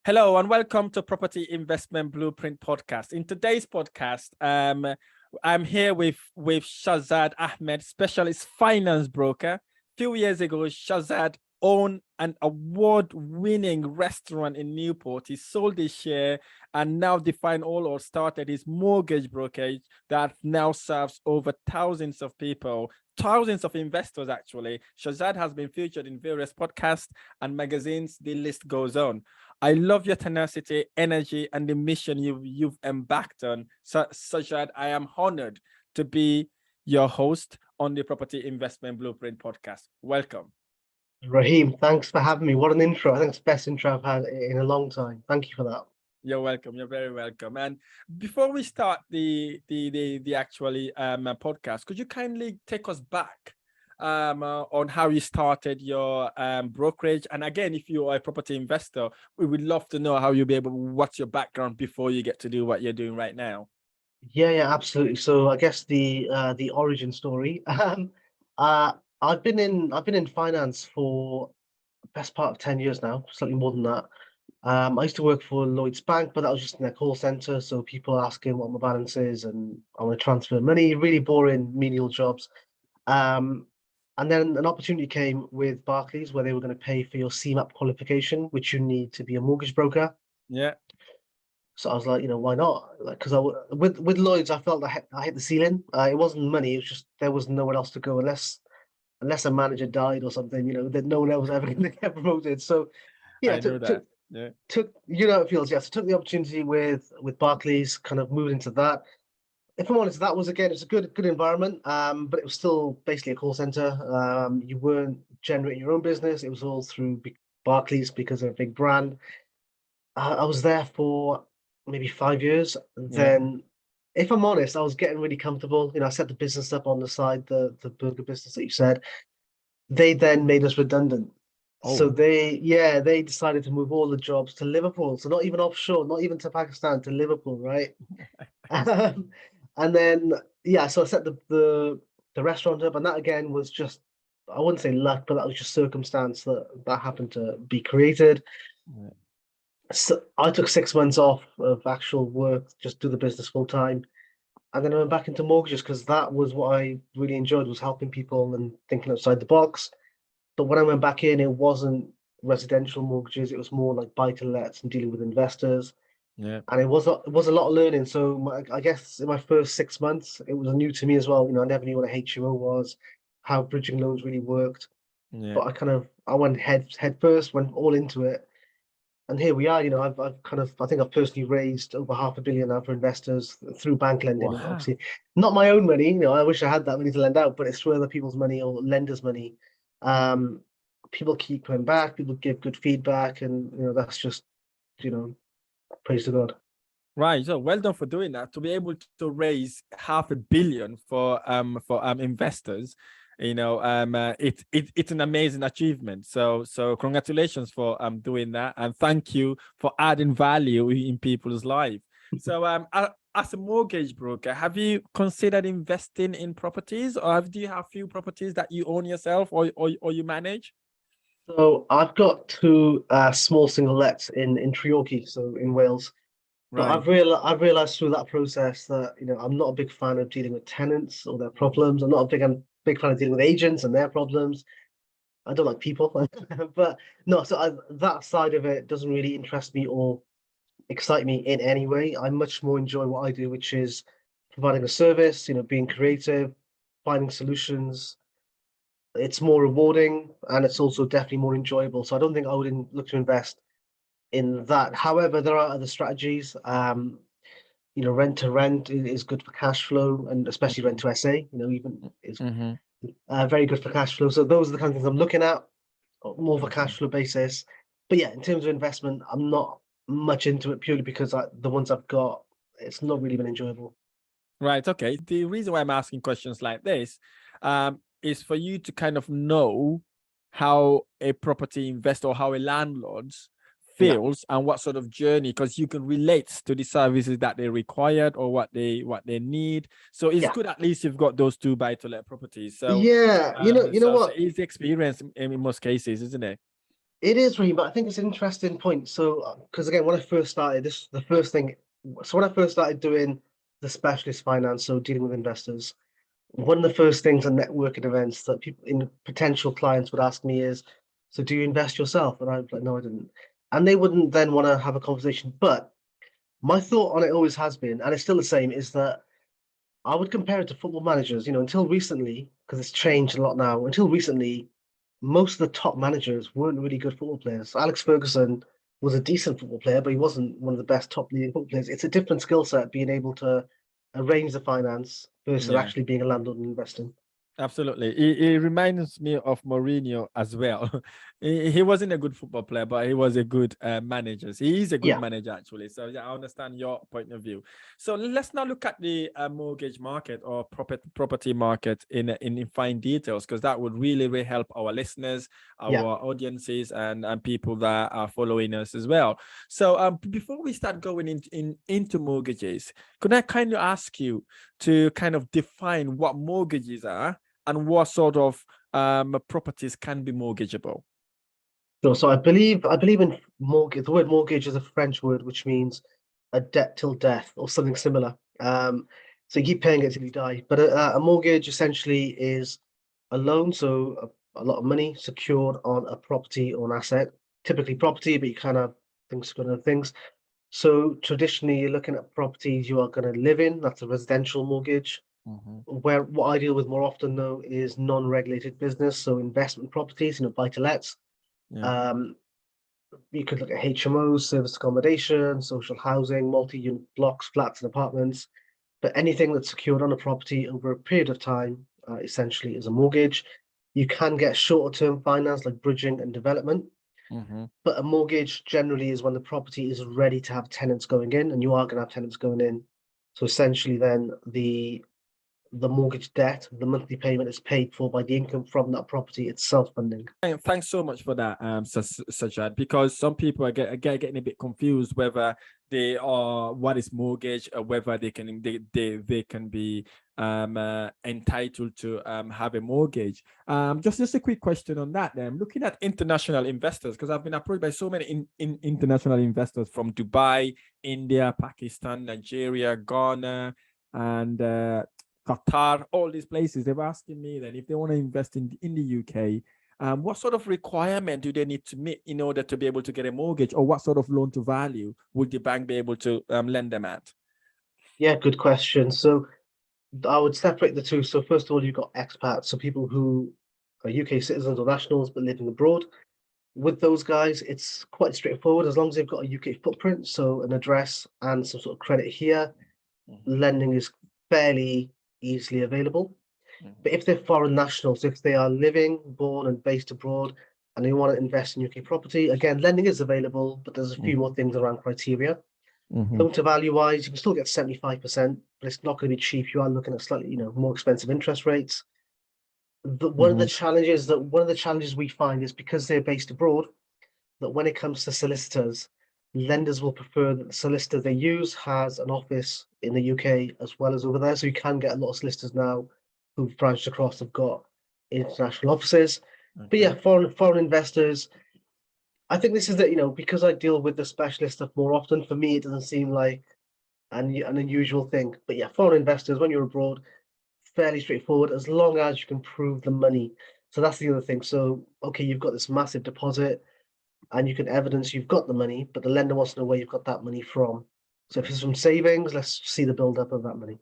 Hello and welcome to Property Investment Blueprint Podcast. In today's podcast, I'm here with Shaz Ahmed, specialist finance broker. A few years ago, Shazad owned an award-winning restaurant in Newport. He sold his share and now started his mortgage brokerage that now serves over thousands of people, thousands of investors actually. Shazad has been featured in various podcasts and magazines. The list goes on. I love your tenacity, energy, and the mission you've embarked on, such that I am honored to be your host on the Property Investment Blueprint podcast. Welcome. Rahim, thanks for having me. What an intro. I think it's the best intro I've had in a long time. Thank you for that. You're welcome. You're very welcome. And before we start the actually podcast, could you kindly take us back on how you started your brokerage? And again, if you are a property investor, we would love to know how you'll be able, what's your background before you get to do what you're doing right now. Yeah, absolutely. So I guess the origin story. I've been in finance for the best part of 10 years now, slightly more than that. I used to work for Lloyds Bank, but that was just in their call center. So people asking what my balance is and I want to transfer money, really boring menial jobs. And then an opportunity came with Barclays where they were going to pay for your CMAP qualification, which you need to be a mortgage broker. Yeah. So I was like, why not? Like, because with Lloyds, I felt I hit the ceiling. It wasn't money; it was just there was nowhere else to go unless a manager died or something. That no one else was ever going to get promoted. So yeah, I know that. Yeah. took it feels. Yes, took the opportunity with Barclays, kind of moved into that. If I'm honest, that was it's a good environment. But it was still basically a call center. You weren't generating your own business. It was all through Barclays because they're a big brand. I was there for maybe 5 years. Then, if I'm honest, I was getting really comfortable. I set the business up on the side, the burger business that you said. They then made us redundant. Oh. So they decided to move all the jobs to Liverpool. So not even offshore, not even to Pakistan, to Liverpool, right? And then so I set the restaurant up, and that again was just, I wouldn't say luck, but that was just circumstance that happened to be created. Yeah. So I took 6 months off of actual work, just do the business full time. And then I went back into mortgages because that was what I really enjoyed, was helping people and thinking outside the box. But when I went back in, it wasn't residential mortgages. It was more like buy-to-lets and dealing with investors. Yeah. And it was a lot of learning. So I guess in my first 6 months, it was new to me as well. I never knew what a HMO was, how bridging loans really worked. Yeah. But I went head first, went all into it. And here we are. I think I've personally raised over $500 million now for investors through bank lending. Wow. Obviously, not my own money. I wish I had that money to lend out, but it's through other people's money or lenders' money. People keep coming back. People give good feedback, and that's just, praise to God. Right. So well done for doing that. To be able to raise $500 million for investors, it's an amazing achievement. So congratulations for doing that, and thank you for adding value in people's life. So as a mortgage broker, have you considered investing in properties, or do you have few properties that you own yourself or you manage? So I've got two small single lets in Treorchy, so in Wales. But Right. I've realized through that process that I'm not a big fan of dealing with tenants or their problems. I'm not a big fan of dealing with agents and their problems. I don't like people, but no. So that side of it doesn't really interest me or excite me in any way. I much more enjoy what I do, which is providing a service. Being creative, finding solutions. It's more rewarding and it's also definitely more enjoyable. So I don't think I would look to invest in that. However, there are other strategies. Rent to rent is good for cash flow, and especially rent to SA. Even is very good for cash flow. So those are the kind of things I'm looking at, more of a cash flow basis. But yeah, in terms of investment, I'm not much into it purely because the ones I've got, it's not really been enjoyable. Right. Okay. The reason why I'm asking questions like this is for you to kind of know how a property investor or how a landlord feels and what sort of journey, because you can relate to the services that they required or what they need. So it's good at least you've got those two buy-to-let properties. So you know what? it's the experience in most cases, isn't it? It is, Rahim, but I think it's an interesting point. So, because again, when I first started, this the first thing. So when I first started doing the specialist finance, so dealing with investors, one of the first things at networking events that people in potential clients would ask me is, "So do you invest yourself?" And I'd be like, "No, I didn't." And they wouldn't then want to have a conversation. But my thought on it always has been, and it's still the same, is that I would compare it to football managers. Until recently, because it's changed a lot now. Until recently, most of the top managers weren't really good football players. Alex Ferguson was a decent football player, but he wasn't one of the best top leading football players. It's a different skill set being able to arrange the finance versus Yeah. actually being a landlord and investing. Absolutely. He reminds me of Mourinho as well. He wasn't a good football player, but he was a good manager. He is a good Yeah, manager, actually. So, yeah, I understand your point of view. So, let's now look at the mortgage market or property market in fine details, because that would really help our listeners, our yeah. audiences, and people that are following us as well. So, before we start going into mortgages, could I kindly ask you to kind of define what mortgages are and what sort of properties can be mortgageable? So I believe in mortgage. The word mortgage is a French word which means a debt till death or something similar. So you keep paying it till you die. But a mortgage essentially is a loan, so a lot of money secured on a property or an asset, typically property, but you kind of things got other things. So traditionally, you're looking at properties you are going to live in. That's a residential mortgage. Mhm. Where what I deal with more often though is non-regulated business, so investment properties, buy to lets. Yeah. Um, you could look at HMOs, service accommodation, social housing, multi-unit blocks, flats, and apartments. But anything that's secured on a property over a period of time, essentially, is a mortgage. You can get shorter-term finance like bridging and development, Mhm. but a mortgage generally is when the property is ready to have tenants going in, and you are going to have tenants going in. So essentially, then the mortgage debt, the monthly payment is paid for by the income from that property. It's self-funding. Thanks so much for that, Sajad, because some people are getting a bit confused whether they are what is mortgage or whether they can be entitled to have a mortgage. Just a quick question on that. Then, looking at international investors, because I've been approached by so many international investors from Dubai, India, Pakistan, Nigeria, Ghana, and Qatar, all these places. They're asking me then if they want to invest in the UK, what sort of requirement do they need to meet in order to be able to get a mortgage, or what sort of loan to value would the bank be able to lend them at? Yeah, good question. So I would separate the two. So first of all, you've got expats, so people who are UK citizens or nationals but living abroad. With those guys, it's quite straightforward as long as they've got a UK footprint, so an address and some sort of credit here. Mhm. Lending is fairly easily available. Mhm. But if they're foreign nationals, if they are living, born, and based abroad, and they want to invest in UK property, again, lending is available, but there's a few more things around criteria. Mhm. Loan to value wise, you can still get 75%, but it's not going to be cheap. You are looking at slightly, more expensive interest rates. Mhm. One of the challenges we find is because they're based abroad, that when it comes to solicitors, lenders will prefer that the solicitor they use has an office in the UK as well as over there. So you can get a lot of solicitors now who've branched across, have got international offices. But yeah, Okay. foreign investors. I think this is that, because I deal with the specialist stuff more often, for me, it doesn't seem like an unusual thing. But yeah, foreign investors, when you're abroad, fairly straightforward as long as you can prove the money. So that's the other thing. So, okay, you've got this massive deposit and you can evidence you've got the money, but the lender wants to know where you've got that money from. So if it's from savings, let's see the build up of that money.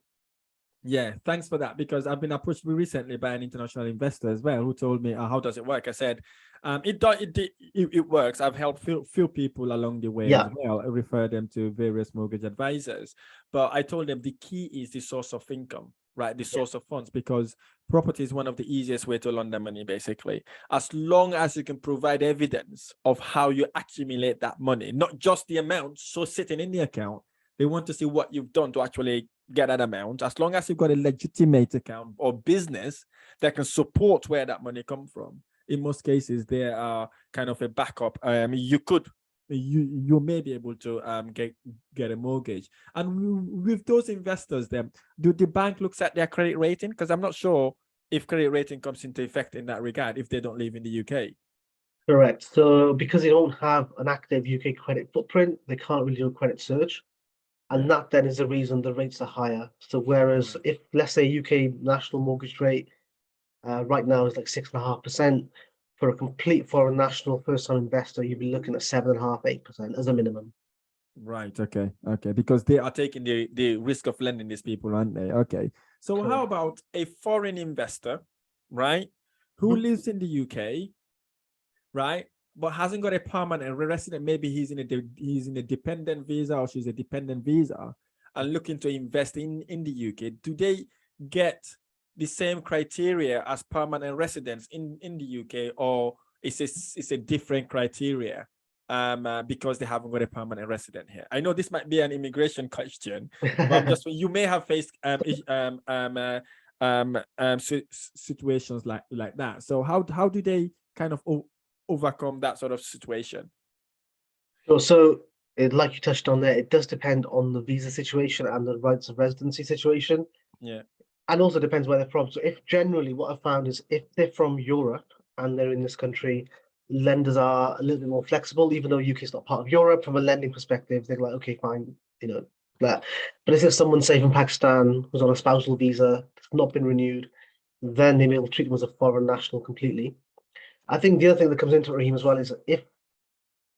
Yeah, thanks for that, because I've been approached recently by an international investor as well who told me, how does it work? I said, it works. I've helped few people along the way as Yeah, well. I refer them to various mortgage advisors, but I told them the key is the source of income, right? The yeah, source of funds, because property is one of the easiest way to launder money, basically. As long as you can provide evidence of how you accumulate that money, not just the amount so sitting in the account. They want to see what you've done to actually get that amount. As long as you've got a legitimate account or business that can support where that money comes from, in most cases, there are kind of a backup. You may be able to get a mortgage. And with those investors, then do the bank looks at their credit rating? Because I'm not sure if credit rating comes into effect in that regard if they don't live in the UK. Correct. So because they don't have an active UK credit footprint, they can't really do a credit search. Yeah. And that then is the reason the rates are higher. So whereas Right. if, let's say, UK national mortgage rate right now is like 6.5%, for a complete foreign national first-time investor, you'd be looking at 7.5, 8% as a minimum. Right. Okay. Okay. Because they are taking the risk of lending these people, aren't they? Okay. So how Correct. about a foreign investor, right, who Mhm. lives in the UK, right, but hasn't got a permanent resident? Maybe he's in a dependent visa or she's a dependent visa, and looking to invest in the UK. Do they get the same criteria as permanent residents in the UK, or it's a different criteria? Because they haven't got a permanent resident here. I know this might be an immigration question, but I'm just, you may have faced situations like that. So how do they kind of overcome that sort of situation? So like you touched on there, it does depend on the visa situation and the rights of residency situation. Yeah. And also depends where they're from. So if generally what I found is if they're from Europe and they're in this country, lenders are a little bit more flexible, even though UK is not part of Europe. From a lending perspective, they're like, okay, fine, that. But if there's someone, say, from Pakistan who's on a spousal visa, it's not been renewed, then they may well treat them as a foreign national completely. I think the other thing that comes into it, Raheem, as well, is if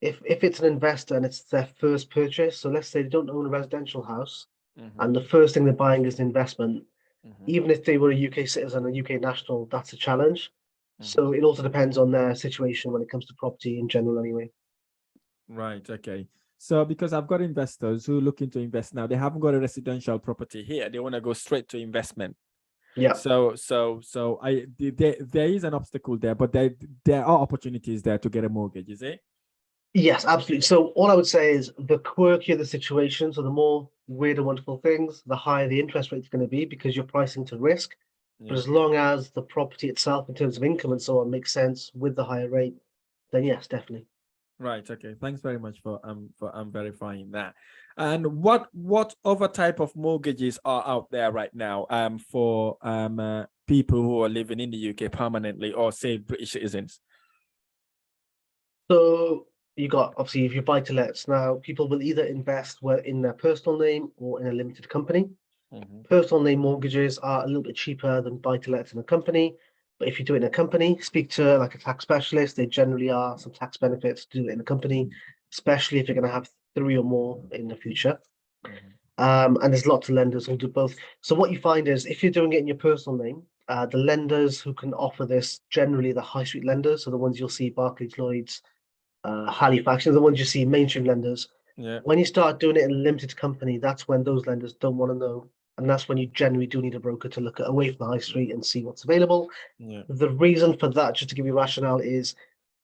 it's an investor and it's their first purchase, so let's say they don't own a residential house Mm-hmm. and the first thing they're buying is an investment, Mm-hmm. even if they were a UK citizen, a UK national, that's a challenge. Mm-hmm. So it also depends on their situation when it comes to property in general, anyway. Right. Okay. So because I've got investors who are looking to invest now, they haven't got a residential property here. They want to go straight to investment. Yeah. So there is an obstacle there, but there are opportunities there to get a mortgage, is it? Yes, absolutely. So all I would say is the quirkier the situation, so the more weird and wonderful things, the higher the interest rate is going to be because you're pricing to risk. But Yeah. as long as the property itself, in terms of income and so on, makes sense with the higher rate, then yes, definitely. Right. Okay. Thanks very much for verifying that. And what other type of mortgages are out there right now for people who are living in the UK permanently or say British citizens? So you got obviously if you buy to lets now, people will either invest in their personal name or in a limited company. Mm-hmm. Personal name mortgages are a little bit cheaper than buy to lets in a company. But if you do it in a company, speak to like a tax specialist. There generally are some tax benefits to do it in a company, especially if you're going to have three or more in the future. Mm-hmm. And there's lots of lenders who'll do both. So what you find is if you're doing it in your personal name, the lenders who can offer this generally the high street lenders, so the ones you'll see Barclays, Lloyds, Halifax, the ones you see mainstream lenders. Yeah. When you start doing it in a limited company, that's when those lenders don't want to know. And that's when you generally do need a broker to look at away from the high street and see what's available. Yeah. The reason for that, just to give you rationale, is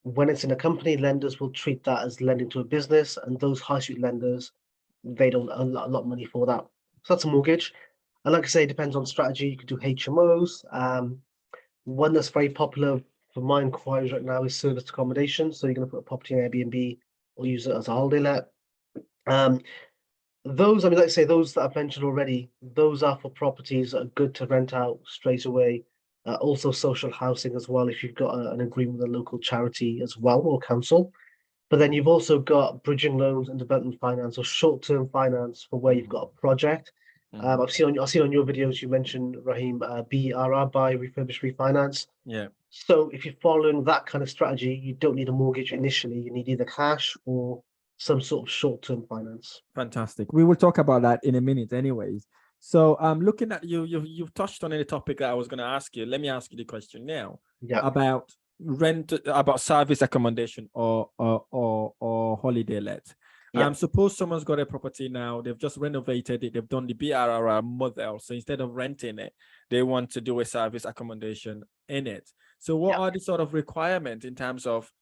when it's in a company, lenders will treat that as lending to a business, and those high street lenders, they don't earn a lot of money for that. So that's a mortgage. And like I say, it depends on strategy. You could do HMOs. One that's very popular for my inquiries right now is service accommodation. So you're going to put a property in Airbnb or use it as a holiday let. Um, those, I mean, like I say, those that I've mentioned already, those are for properties that are good to rent out straight away. Also, social housing as well, if you've got an agreement with a local charity as well or council. But then you've also got bridging loans and development finance or short-term finance for where you've Mm-hmm. got a project. Mm-hmm. I've seen on your videos you mentioned Rahim BRR, buy refurbish refinance. Yeah. So if you're following that kind of strategy, you don't need a mortgage initially. You need either cash or some sort of short-term finance. Fantastic. We will talk about that in a minute, anyways. So, looking at you've touched on any topic that I was going to ask you. Let me ask you the question now Yeah, about about service accommodation or holiday let. yeah, Suppose someone's got a property now, they've just renovated it, they've done the BRR model. So instead of renting it, they want to do a service accommodation in it. So what yeah. are the sort of requirements in terms of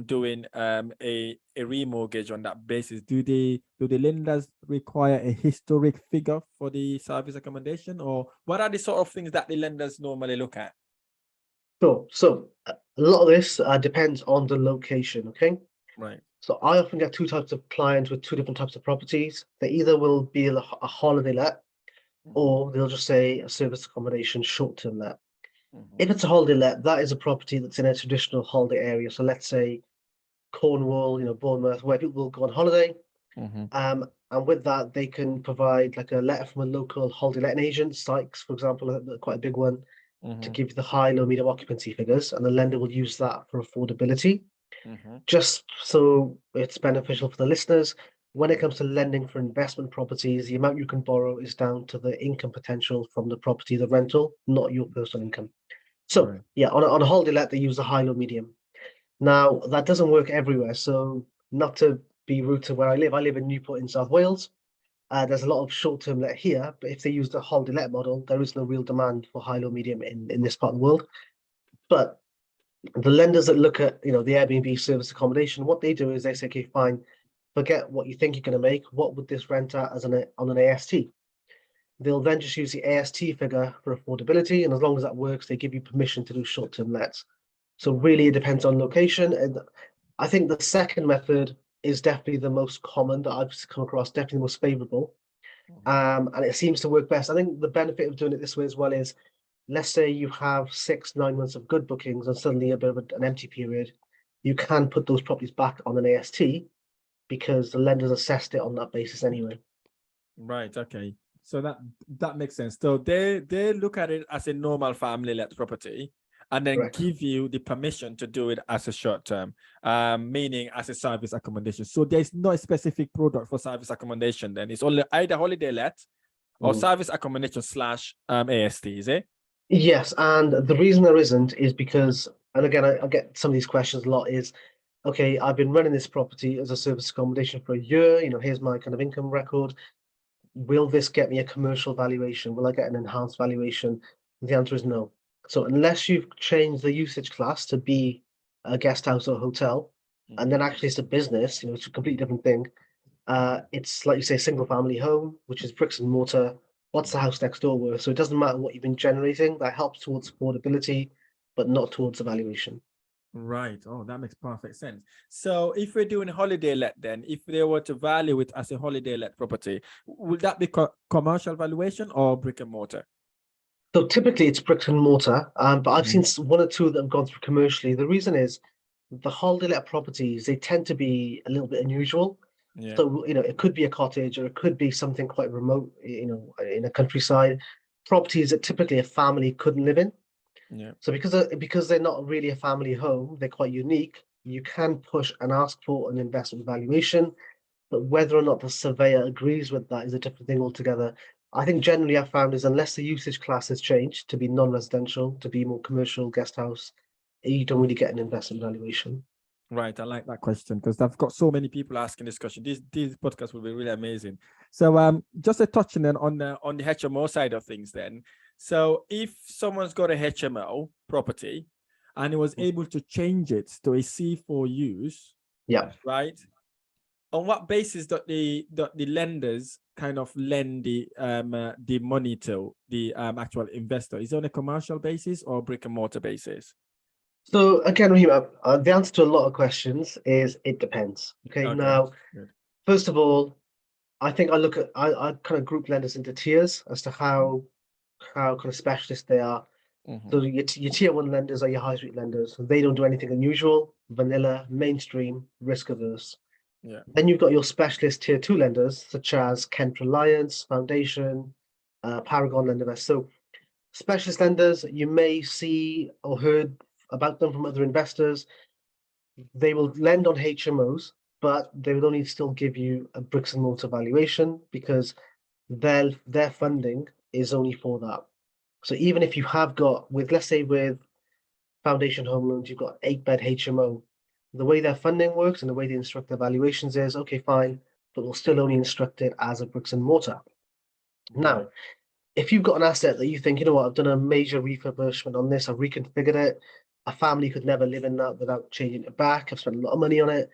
doing a remortgage on that basis? Do the lenders require a historic figure for the service accommodation, or what are the sort of things that the lenders normally look at? Sure. So a lot of this depends on the location. Okay. Right. So I often get two types of clients with two different types of properties. They either will be a holiday let Mm-hmm. or they'll just say a service accommodation short-term let. Mm-hmm. If it's a holiday let, that is a property that's in a traditional holiday area. So let's say Cornwall, Bournemouth, where people will go on holiday. Mm-hmm. And with that, they can provide like a letter from a local holiday letting agent, Sykes, for example, quite a big one, to Mm-hmm. give you the high, low, medium occupancy figures, and the lender will use that for affordability. Mm-hmm. Just so it's beneficial for the listeners, when it comes to lending for investment properties, the amount you can borrow is down to the income potential from the property, the rental, not your personal income. So Right. yeah, on a holiday let, they use the high, low, medium. Now that doesn't work everywhere. So not to be rude to where I live in Newport in South Wales. There's a lot of short-term let here, but if they use the holiday let model, there is no real demand for high, low, medium in this part of the world. But the lenders that look at the Airbnb service accommodation, what they do is they say, okay, fine, forget what you think you're going to make. What would this rent at as on an AST? They'll then just use the AST figure for affordability, and as long as that works, they give you permission to do short-term lets. So really, it depends on location, and I think the second method is definitely the most common that I've come across, definitely the most favorable. And it seems to work best. I think the benefit of doing it this way as well is, let's say you have 6-9 months of good bookings and suddenly a bit of an empty period, you can put those properties back on an AST because the lenders assessed it on that basis anyway. Right. Okay. So that makes sense. So they look at it as a normal family let property, and then Correct. give you the permission to do it as a short term, meaning as a service accommodation. So there's no specific product for service accommodation. Then it's only either holiday let or service accommodation slash AST. Is it? Yes, and the reason there isn't is because, and again, I get some of these questions a lot, is, okay, I've been running this property as a service accommodation for a year, here's my kind of income record. Will this get me a commercial valuation? Will I get an enhanced valuation? The answer is no. So unless you've changed the usage class to be a guest house or hotel, and then actually it's a business, it's a completely different thing. It's like you say, single family home, which is bricks and mortar. What's the house next door worth? So it doesn't matter what you've been generating. That helps towards affordability, but not towards the valuation. Right. Oh, that makes perfect sense. So if we're doing holiday let, then if they were to value it as a holiday let property, would that be commercial valuation or brick and mortar? So typically it's bricks and mortar, but I've seen one or two that have gone through commercially. The reason is the holiday let properties, they tend to be a little bit unusual. Yeah. So, it could be a cottage or it could be something quite remote, in a countryside. Properties that typically a family couldn't live in. Yeah. So because they're not really a family home, they're quite unique. You can push and ask for an investment valuation, but whether or not the surveyor agrees with that is a different thing altogether. I think generally I've found is unless the usage class has changed to be non-residential, to be more commercial guest house, you don't really get an investment valuation. Right. I like that question because I've got so many people asking this question. This podcast will be really amazing. So just a touching then on the HMO side of things then. So if someone's got a HMO property and he was able to change it to a C4 use, Yeah. right? On what basis that the lenders kind of lend the money to the actual investor? Is it on a commercial basis or brick and mortar basis? So again, Rahim, the answer to a lot of questions is it depends. Okay. Now, Good. first of all, I think I kind of group lenders into tiers as to how kind of specialist they are. So your tier one lenders are your high street lenders. They don't do anything unusual, vanilla, mainstream, risk averse. Yeah. Then you've got your specialist tier two lenders, such as Kent Reliance, Foundation, Paragon Lendinvest. So specialist lenders, you may see or heard about them from other investors. They will lend on HMOs, but they will only still give you a bricks and mortar valuation because their funding is only for that. So even if you have got let's say with Foundation Home Loans, you've got 8-bed HMO, the way their funding works and the way they instruct their valuations is okay, fine, but we'll still only instruct it as a bricks and mortar. Now, if you've got an asset that you think, you know what, I've done a major refurbishment on this, I've reconfigured it, a family could never live in that without changing it back, I've spent a lot of money on it,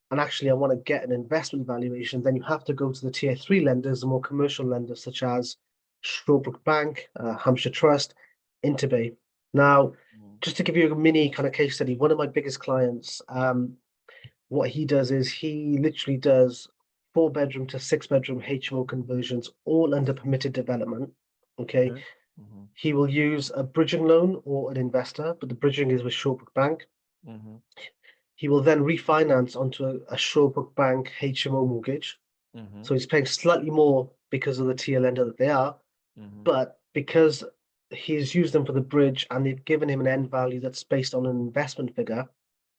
and actually I want to get an investment valuation, then you have to go to the tier three lenders, the more commercial lenders such as Shawbrook Bank, Hampshire Trust, Interbay. Now, just to give you a mini kind of case study, one of my biggest clients, what he does is he literally does 4-bedroom to 6-bedroom HMO conversions, all under permitted development. Okay. He will use a bridging loan or an investor, but the bridging is with Shawbrook Bank. he will then refinance onto a Shawbrook Bank HMO mortgage. Mhm, So he's paying slightly more because of the tier lender that they are, mhm. but because he's used them for the bridge and they've given him an end value that's based on an investment figure,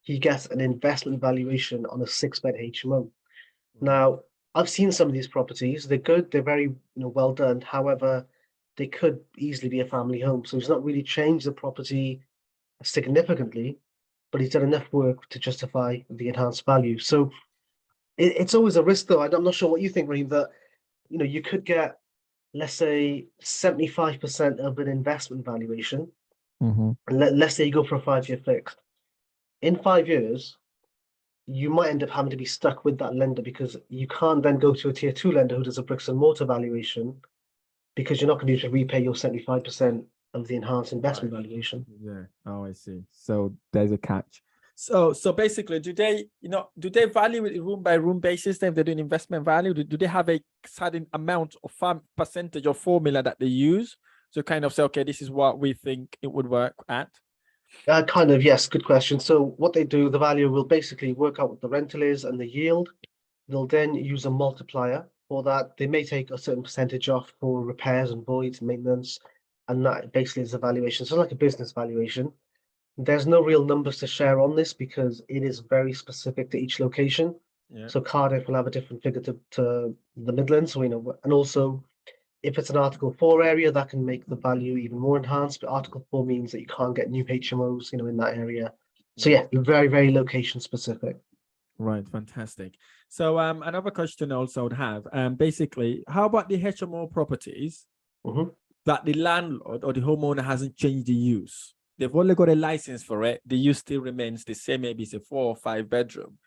he gets an investment valuation on a 6-bed HMO. Right. Now, I've seen some of these properties. They're good. They're very, well done. However, they could easily be a family home. So he's not really changed the property significantly, but he's done enough work to justify the enhanced value. So it's always a risk, though. I'm not sure what you think, Raheem, that you could get, let's say, 75% of an investment valuation, Mhm. and let's say you go for a 5-year fixed. In 5 years, you might end up having to be stuck with that lender because you can't then go to a tier 2 lender who does a bricks and mortar valuation because you're not going to be able to repay your 75% of the enhanced Right. investment valuation. Yeah. Oh, I see. So there's a catch. So basically, do they value it room by room basis? Then if they're doing investment value, do they have a certain amount of percentage or formula that they use to kind of say, okay, this is what we think it would work at? Kind of, yes, good question. So what they do, the valuer will basically work out what the rental is and the yield. They'll then use a multiplier for that. They may take a certain percentage off for repairs and voids, maintenance, and that basically is the valuation. So like a business valuation. There's no real numbers to share on this because it is very specific to each location. Yeah. So Cardiff will have a different figure to the Midlands, and also if it's an Article 4 area, that can make the value even more enhanced. But Article 4 means that you can't get new HMOs, in that area. So Right. yeah, very, very location specific. Right, fantastic. So another question also I would have, basically, how about the HMO properties Mhm. that the landlord or the homeowner hasn't changed the use? They've only got a license for it. The use still remains the same. Maybe it's a 4 or 5 bedroom.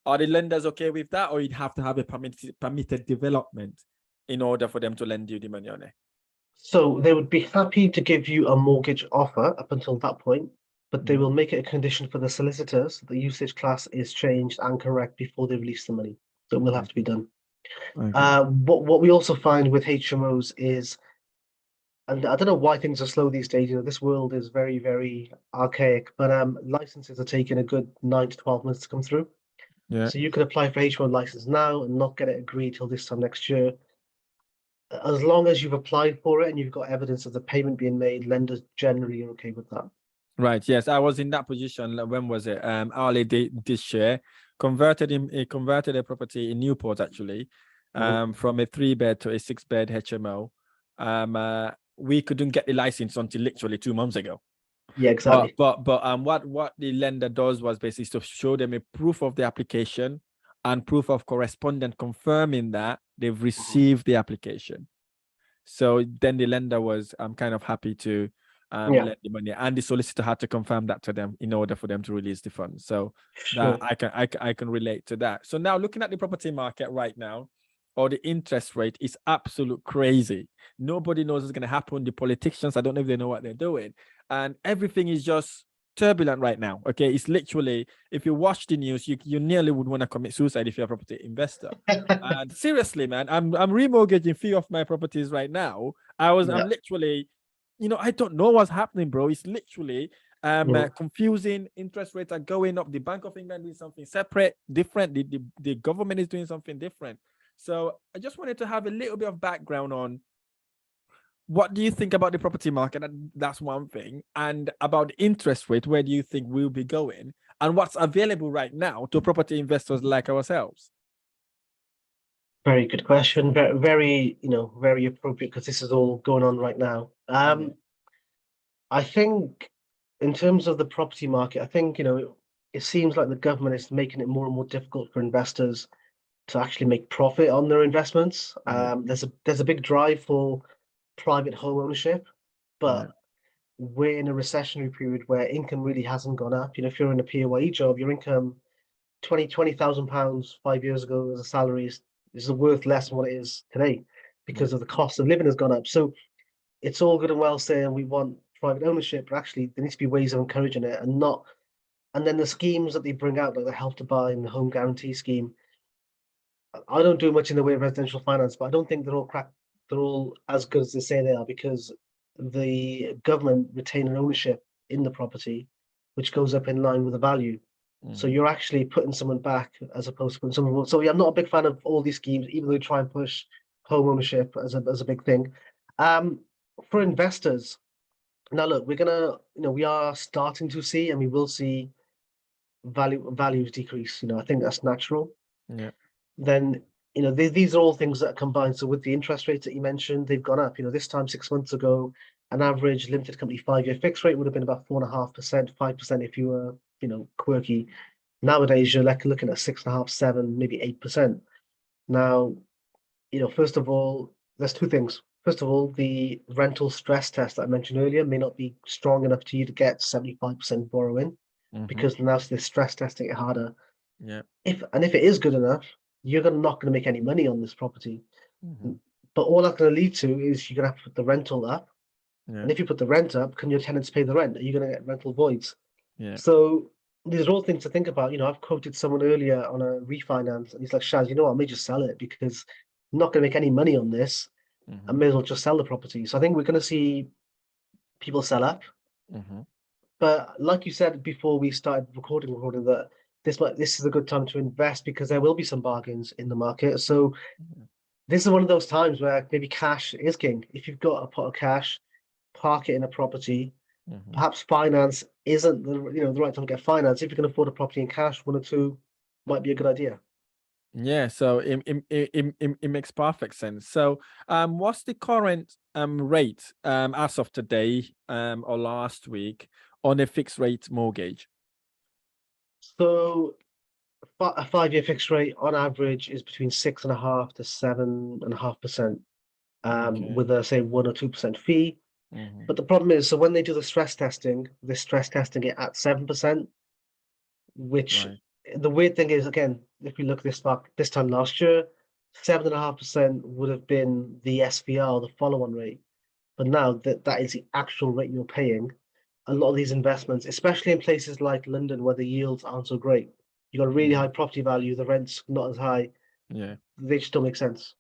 Are the lenders okay with that, or you'd have to have a permitted development in order for them to lend you the money on it? So they would be happy to give you a mortgage offer up until that point, but they Yeah. will make it a condition for the solicitors that the usage class is changed and correct before they release the money. So it will have to be done. Okay. What we also find with HMOs is, and I don't know why things are slow these days. This world is very, very archaic, but licenses are taking a good 9 to 12 months to come through. Yeah. So you can apply for HMO license now and not get it agreed till this time next year. As long as you've applied for it and you've got evidence of the payment being made, lenders generally are okay with that. Right. Yes, I was in that position. When was it? Early this year. Converted a property in Newport actually, Mhm. from a 3-bed to a 6-bed HMO. We couldn't get the license until literally 2 months ago. Yeah, exactly. What the lender does was basically to show them a proof of the application and proof of correspondence confirming that they've Mhm. received the application. So then the lender was kind of happy to Yeah, lend the money, and the solicitor had to confirm that to them in order for them to release the funds. So that sure. I can relate to that. So now looking at the property market right now, or the interest rate is absolute crazy. Nobody knows what's going to happen. The politicians, I don't know if they know what they're doing, and everything is just turbulent right now. Okay, it's literally, if you watch the news, you nearly would want to commit suicide if you're a property investor. And seriously, man, I'm remortgaging 3 of my properties right now. Yeah. I'm literally, I don't know what's happening, bro. It's literally Mhm. confusing. Interest rates are going up. The Bank of England doing something separate, different. The government is doing something different. So I just wanted to have a little bit of background on what do you think about the property market? That's one thing. And about the interest rate, where do you think we'll be going? And what's available right now to property investors like ourselves? Very good question. Very, very, very appropriate because this is all going on right now. Yeah. I think in terms of the property market, I think, it seems like the government is making it more and more difficult for investors to actually make profit on their investments. Yeah. There's a big drive for private home ownership, Yeah. but we're in a recessionary period where income really hasn't gone up. If you're in a PAYE job, your income 20,000 pounds 5 years ago as a salary is worth less than what it is today Yeah. because of the cost of living has gone up. So it's all good and well saying we want private ownership, but actually there needs to be ways of encouraging it and not. And then the schemes that they bring out, like the Help to Buy and the Home Guarantee Scheme, I don't do much in the way of residential finance, but I don't think they're all crack. They're all as good as they say they are because the government retain an ownership in the property, which goes up in line with the value. So you're actually putting someone back as opposed to putting someone. So yeah, I'm not a big fan of all these schemes, even though they try and push home ownership as a big thing. For investors, now look, we are starting to see, and we will see values decrease. I think that's natural. Yeah. Then these are all things that are combined. So with the interest rates that you mentioned, they've gone up. This time 6 months ago, an average limited company 5-year fixed rate would have been about 4.5%, 5% if you were quirky. Nowadays, you're looking at 6.5, 7, maybe 8%. Now, first of all, there's two things. First of all, the rental stress test that I mentioned earlier may not be strong enough to you to get 75% borrowing, because now they're stress testing it harder. Yeah. If it is good enough, you're not going to make any money on this property. But all that's going to lead to is you're going to have to put the rental up. Yeah. And if you put the rent up, can your tenants pay the rent? Are you going to get rental voids? Yeah. So these are all things to think about. I've quoted someone earlier on a refinance, and he's like, Shaz, I may just sell it because I'm not going to make any money on this. I may as well just sell the property. So I think we're going to see people sell up. But like you said before we started recording that this is a good time to invest because there will be some bargains in the market. So this is one of those times where maybe cash is king. If you've got a pot of cash, park it in a property. Perhaps finance isn't the right time to get finance. If you can afford a property in cash, one or two might be a good idea. Yeah, so it makes perfect sense. So what's the current rate as of today or last week on a fixed rate mortgage? So a 5-year fixed rate on average is between 6.5 to 7.5%, with a say 1 or 2% fee. But the problem is, so when they do the stress testing, they're stress testing it at 7%, which the weird thing is, again, if we look this time last year, 7.5% would have been the SVR, the follow-on rate. But now that is the actual rate you're paying. A lot of these investments, especially in places like London where the yields aren't so great, you got a really high property value, the rent's not as high. Yeah, they just don't make sense.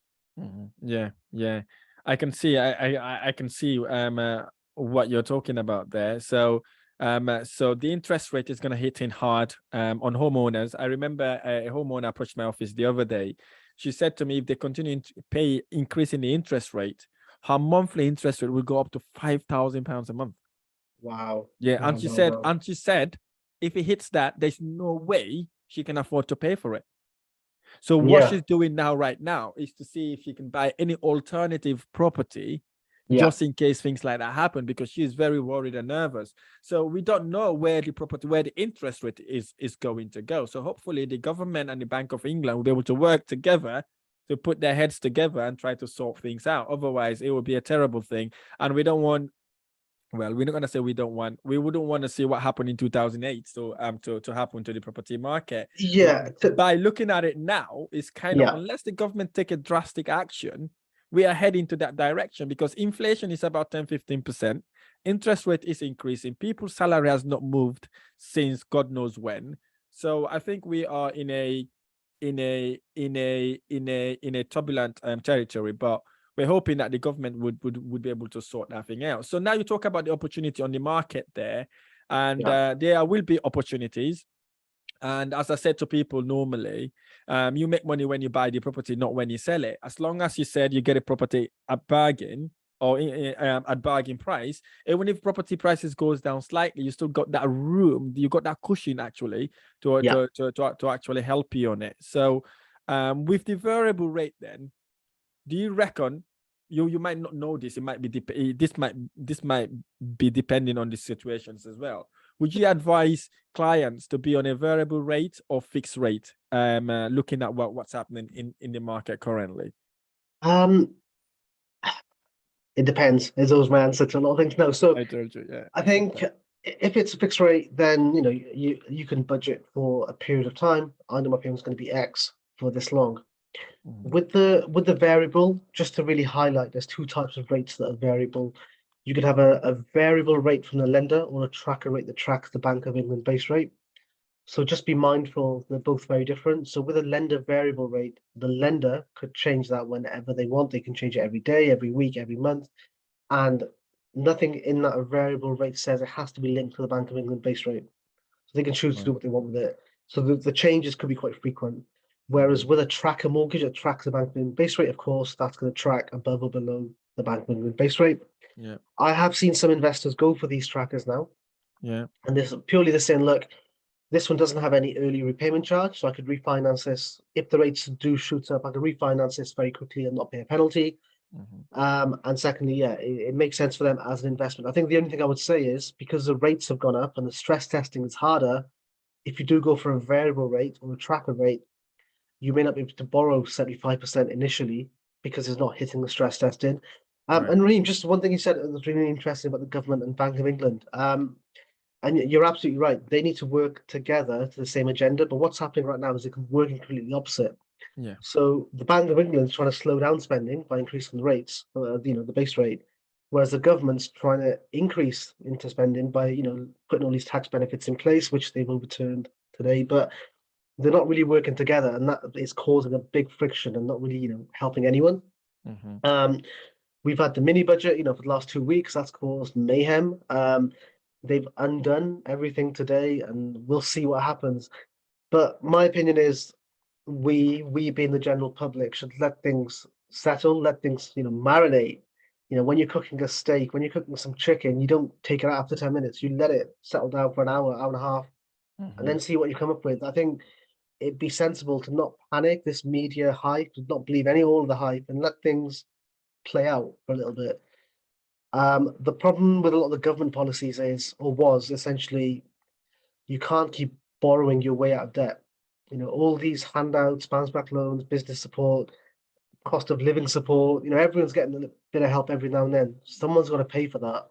Yeah, yeah. I can see. I can see what you're talking about there. So so the interest rate is going to hit in hard on homeowners. I remember a homeowner approached my office the other day. She said to me, if they continue to pay increasing the interest rate, her monthly interest rate will go up to £5,000 a month. Wow. Yeah, Wow, and she said, if it hits that, there's no way she can afford to pay for it. So what she's doing right now is to see if she can buy any alternative property just in case things like that happen, because she's very worried and nervous. So we don't know where the interest rate is going to go. So hopefully the government and the Bank of England will be able to work together to put their heads together and try to sort things out. Otherwise, it would be a terrible thing. And we don't want, well, we're not going to say we wouldn't want to see what happened in 2008 to happen to the property market. By looking at it now, it's kind of, unless the government take a drastic action, we are heading to that direction, because inflation is about 10-15%. Interest rate is increasing. People's salary has not moved since God knows when. So I think we are in a turbulent territory, but we're hoping that the government would be able to sort that thing out. So now you talk about the opportunity on the market there, and there will be opportunities. And as I said to people, normally, you make money when you buy the property, not when you sell it. As long as you said you get a property at bargain or at bargain price, even if property prices goes down slightly, you still got that room, you got that cushion actually to actually help you on it. So with the variable rate, then, do you reckon, you might not know this, it might be this might be depending on the situations as well, would you advise clients to be on a variable rate or fixed rate, looking at what's happening in the market currently? It depends. Is always my answer to a lot of things. No, so I told you, yeah. I think if it's a fixed rate, then you can budget for a period of time. I know my payment's going to be X for this long. With the variable, just to really highlight, there's two types of rates that are variable. You could have a variable rate from the lender, or a tracker rate that tracks the Bank of England base rate. So just be mindful, they're both very different. So with a lender variable rate, the lender could change that whenever they want. They can change it every day, every week, every month. And nothing in that variable rate says it has to be linked to the Bank of England base rate. So they can choose to do what they want with it. So the changes could be quite frequent. Whereas with a tracker mortgage, it tracks the bank minimum base rate, of course, that's going to track above or below the bank minimum base rate. Yeah. I have seen some investors go for these trackers now. Yeah. And this purely they're saying, look, this one doesn't have any early repayment charge, so I could refinance this. If the rates do shoot up, I can refinance this very quickly and not pay a penalty. And secondly, yeah, it makes sense for them as an investment. I think the only thing I would say is because the rates have gone up and the stress testing is harder, if you do go for a variable rate or a tracker rate, you may not be able to borrow 75% initially because it's not hitting the stress testing. Right. And Reem, just one thing you said that was really interesting about the government and Bank of England. And you're absolutely right. They need to work together to the same agenda. But what's happening right now is they're working completely opposite. Yeah. So the Bank of England is trying to slow down spending by increasing the rates, the base rate, whereas the government's trying to increase into spending by, putting all these tax benefits in place, which they've overturned today. But they're not really working together, and that is causing a big friction and not really, helping anyone. We've had the mini budget, for the last 2 weeks. That's caused mayhem. They've undone everything today, and we'll see what happens. But my opinion is, we being the general public should let things settle, let things, marinate. When you're cooking a steak, when you're cooking some chicken, you don't take it out after 10 minutes. You let it settle down for an hour, hour and a half, and then see what you come up with. I think it'd be sensible to not panic this media hype, to not believe all of the hype, and let things play out for a little bit. The problem with a lot of the government policies was essentially, you can't keep borrowing your way out of debt. All these handouts, bounce back loans, business support, cost of living support, everyone's getting a bit of help every now and then. Someone's got to pay for that.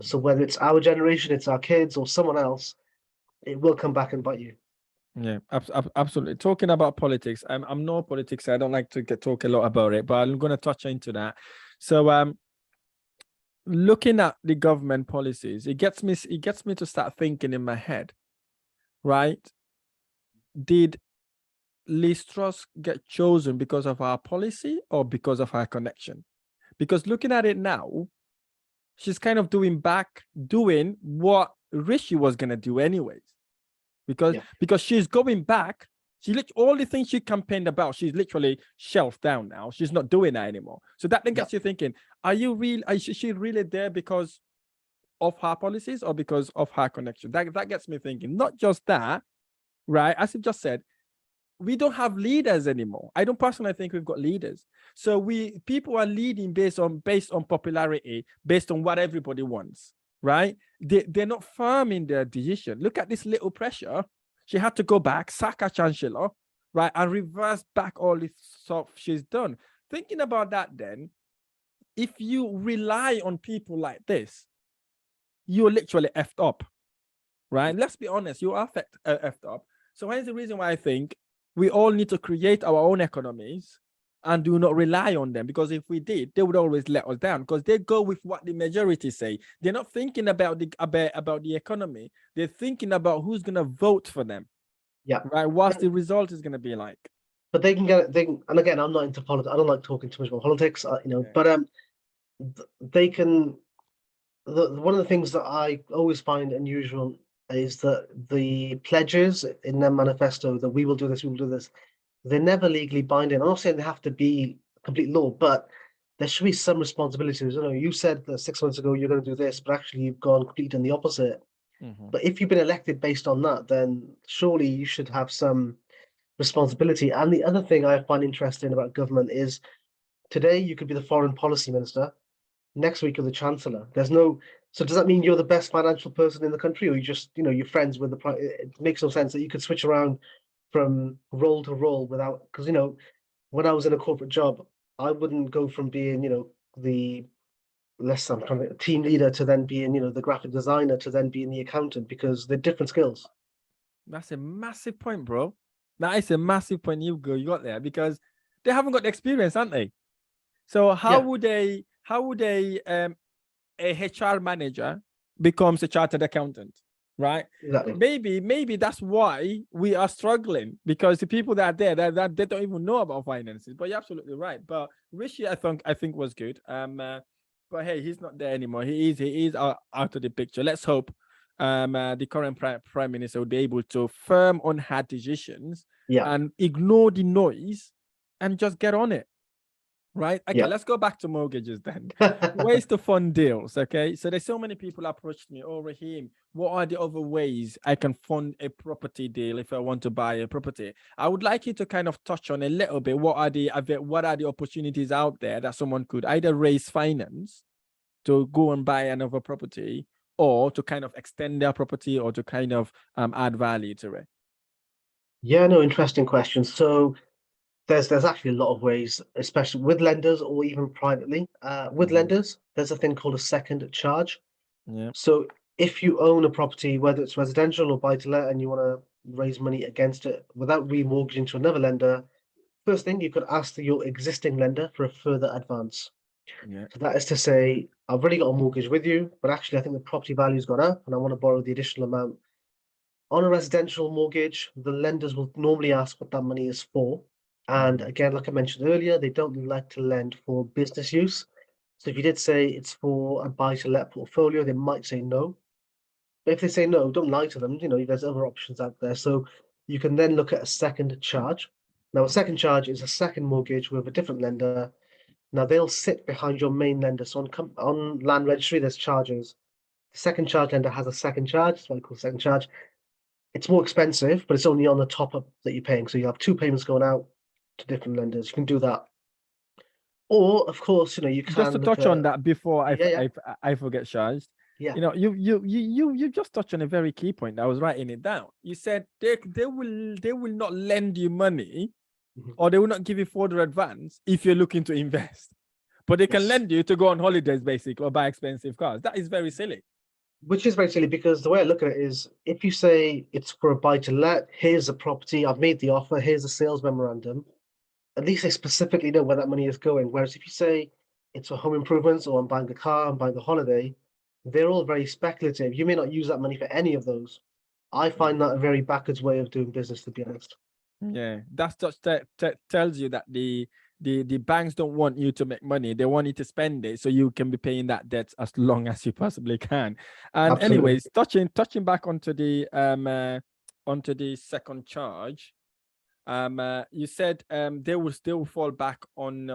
So whether it's our generation, it's our kids, or someone else, it will come back and bite you. Yeah, absolutely. Talking about politics, I'm no politics. I don't like to talk a lot about it, but I'm going to touch into that. So, looking at the government policies, it gets me to start thinking in my head, right? Did Liz Truss get chosen because of our policy or because of our connection? Because looking at it now, she's kind of doing what Rishi was going to do anyways. Because she's going back, all the things she campaigned about, she's literally shelved down now. She's not doing that anymore. So that then gets you thinking, is she really there because of her policies or because of her connection? That gets me thinking. Not just that, right? As you just said, we don't have leaders anymore. I don't personally think we've got leaders. So people are leading based on popularity, based on what everybody wants. Right? They're not firm in their decision. Look at this little pressure. She had to go back, sack her chancellor, right, and reverse back all this stuff she's done. Thinking about that, then, if you rely on people like this, you're literally effed up, right? Let's be honest, you are effed up. So here's the reason why I think we all need to create our own economies and do not rely on them, because if we did, they would always let us down, because they go with what the majority say. They're not thinking about the economy. They're thinking about who's going to vote for them. Yeah. Right. What the result is going to be like. But they can and again, I'm not into politics. I don't like talking too much about politics, but they can. One of the things that I always find unusual is that the pledges in their manifesto that we will do this, they're never legally binding. I'm not saying they have to be complete law, but there should be some responsibilities. You said that 6 months ago you're going to do this, but actually you've gone completely in the opposite. But if you've been elected based on that, then surely you should have some responsibility. And the other thing I find interesting about government is, today you could be the foreign policy minister, next week you're the chancellor. So does that mean you're the best financial person in the country, or you just, you're friends with it makes no sense that you could switch around from role to role without, because when I was in a corporate job, I wouldn't go from being the team leader to then being the graphic designer to then being the accountant, because they're different skills. That's a massive point, bro. That is a massive point you got there, because they haven't got the experience, aren't they? So how would a HR manager becomes a chartered accountant? Right? Exactly. Maybe that's why we are struggling, because the people that are there, that they don't even know about finances. But you're absolutely right. But Rishi, I think was good. But hey, he's not there anymore. He is out of the picture. Let's hope the current prime minister would be able to firm on hard decisions Yeah. and ignore the noise and just get on it. Right. Okay. Yeah. Let's go back to mortgages then. Ways to fund deals. Okay. So there's so many people approached me. Oh, Rahim, what are the other ways I can fund a property deal if I want to buy a property? I would like you to kind of touch on a little bit. What are the opportunities out there that someone could either raise finance to go and buy another property, or to kind of extend their property, or to kind of add value to it? Yeah, no, interesting question. So there's actually a lot of ways, especially with lenders or even privately. With lenders, there's a thing called a second charge. Yeah. So if you own a property, whether it's residential or buy to let, and you want to raise money against it without remortgaging to another lender, first thing you could ask your existing lender for a further advance. Yeah. So that is to say, I've already got a mortgage with you, but actually I think the property value's gone up and I want to borrow the additional amount. On a residential mortgage, the lenders will normally ask what that money is for. And again, like I mentioned earlier, they don't like to lend for business use. So if you did say it's for a buy-to-let portfolio, they might say no. But if they say no, don't lie to them. You know, there's other options out there. So you can then look at a second charge. Now, a second charge is a second mortgage with a different lender. Now they'll sit behind your main lender. So on land registry, there's charges. The second charge lender has a second charge. That's what I call second charge. It's more expensive, but it's only on the top up that you're paying. So you have two payments going out to different lenders. You can do that. Or, of course, you Just to can look touch on at, that before yeah, I forget, Shaz. yeah. You just touched on a very key point. I was writing it down. You said they will not lend you money, Mhm. or they will not give you further advance if you're looking to invest, but they can Yes. lend you to go on holidays, basically, or buy expensive cars. That is very silly. Which is very silly because the way I look at it is if you say it's for a buy to let, here's a property, I've made the offer, here's a sales memorandum, at least they specifically know where that money is going. Whereas if you say it's for home improvements or I'm buying a car, I'm buying a holiday, they're all very speculative. You may not use that money for any of those. I find that a very backwards way of doing business, to be honest. Yeah, that's just tells you that the banks don't want you to make money. They want you to spend it so you can be paying that debt as long as you possibly can. And Absolutely. anyways, touching back onto the second charge, you said they will fall back on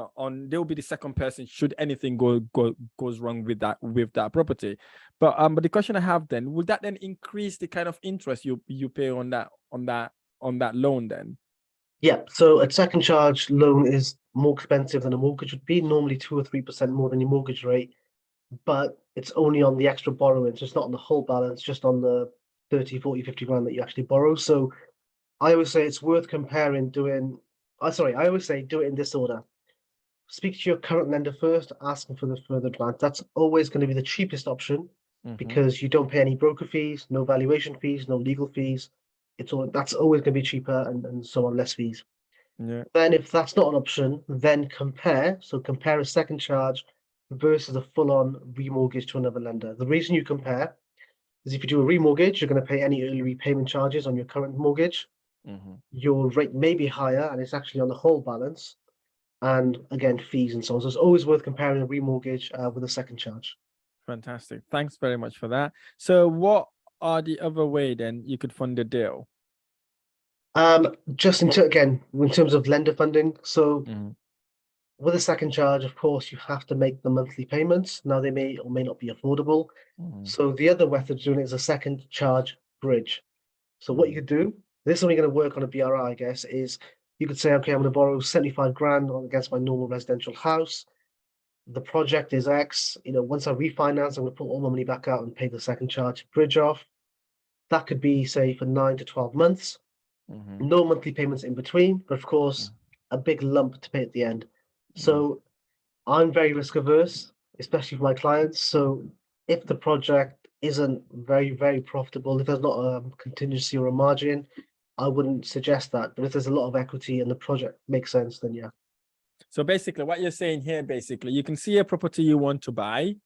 they will be the second person should anything goes wrong with that property. But the question I have then, would that then increase the kind of interest you pay on that loan then? Yeah. So a second charge loan is more expensive than a mortgage would be, normally 2 or 3% more than your mortgage rate, but it's only on the extra borrowing. So it's not on the whole balance, just on the 30, 40, 50 grand that you actually borrow. So I always say it's worth comparing I always say do it in this order. Speak to your current lender first, ask them for the further advance. That's always going to be the cheapest option because you don't pay any broker fees, no valuation fees, no legal fees. That's always going to be cheaper and so on, less fees. Yeah. Then if that's not an option, then compare. So compare a second charge versus a full-on remortgage to another lender. The reason you compare is if you do a remortgage, you're going to pay any early repayment charges on your current mortgage. Your rate may be higher and it's actually on the whole balance. And again, fees and so on. So it's always worth comparing a remortgage with a second charge. Fantastic. Thanks very much for that. So what are the other way then you could fund the deal? Just again, in terms of lender funding. So with a second charge, of course, you have to make the monthly payments. Now they may or may not be affordable. So the other method of doing it is a second charge bridge. So what you could do, this is only going to work on a BRR, I guess, is you could say, okay, I'm going to borrow 75 grand against my normal residential house. The project is X. Once I refinance, I'm going to put all my money back out and pay the second charge bridge off. That could be, say, for 9 to 12 months. No monthly payments in between, but of course, a big lump to pay at the end. So I'm very risk averse, especially for my clients. So if the project isn't very, very profitable, if there's not a contingency or a margin, I wouldn't suggest that. But if there's a lot of equity and the project makes sense, then yeah. So basically what you're saying here, basically, you can see a property you want to buy.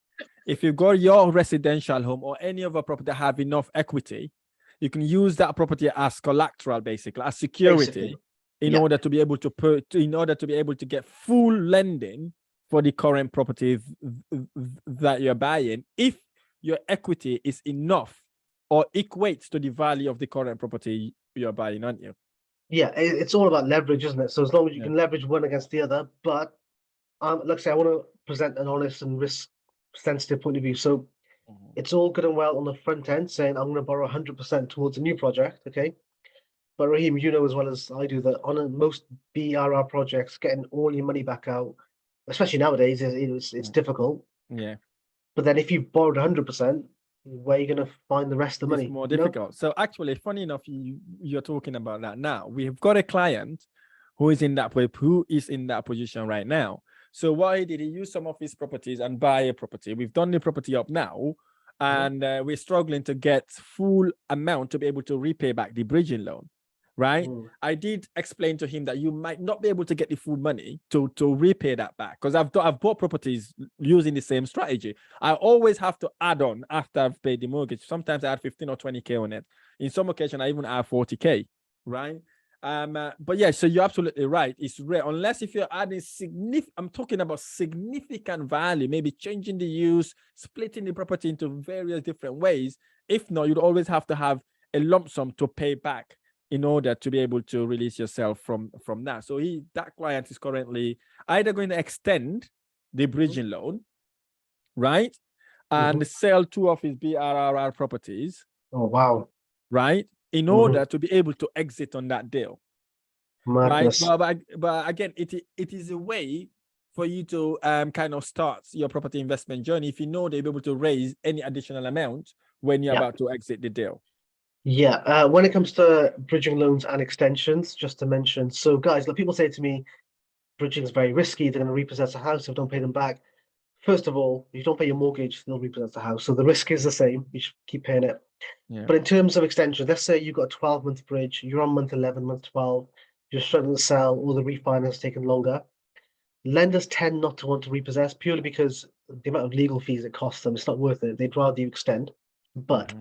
If you've got your residential home or any other property that have enough equity, you can use that property as collateral, basically, as security, in order to be able to get full lending for the current property that you're buying, if your equity is enough or equates to the value of the current property you're buying, aren't you? Yeah, it's all about leverage, isn't it? So as long as you Yeah. can leverage one against the other, but like I say, I want to present an honest and risk sensitive point of view. So it's all good and well on the front end saying I'm going to borrow 100% towards a new project, okay? But Raheem, you know as well as I do that on most BRR projects, getting all your money back out, especially nowadays, it's difficult. Yeah. But then if you've borrowed 100%, where are you going to find the rest of the It's money? more You know? difficult. So actually, funny enough, you're talking about that now. We've got a client who is in that position right now. So why did he use some of his properties and buy a property? We've done the property up now, and we're struggling to get full amount to be able to repay back the bridging loan. Right. I did explain to him that you might not be able to get the full money to repay that back, because I've bought properties using the same strategy. I always have to add on after I've paid the mortgage. Sometimes I add 15 or 20K on it. In some occasions, I even add 40K. Right. But yeah, so you're absolutely right. It's rare unless if you're adding I'm talking about significant value, maybe changing the use, splitting the property into various different ways. If not, you'd always have to have a lump sum to pay back in order to be able to release yourself from that. So that client is currently either going to extend the bridging loan, right, and sell 2 of his BRRR properties. Oh wow! Right, in order to be able to exit on that deal. Madness. Right, but again, it is a way for you to kind of start your property investment journey if you know they'll be able to raise any additional amount when you're about to exit the deal. Yeah, when it comes to bridging loans and extensions, just to mention, so guys, like people say to me, bridging is very risky, they're going to repossess a house if don't pay them back. First of all, if you don't pay your mortgage, they'll repossess the house. So the risk is the same. You should keep paying it. Yeah. But in terms of extension, let's say you've got a 12-month bridge, you're on month 11, month 12, you're struggling to sell, or the refinance is taking longer. Lenders tend not to want to repossess purely because the amount of legal fees it costs them, it's not worth it. They'd rather you extend. But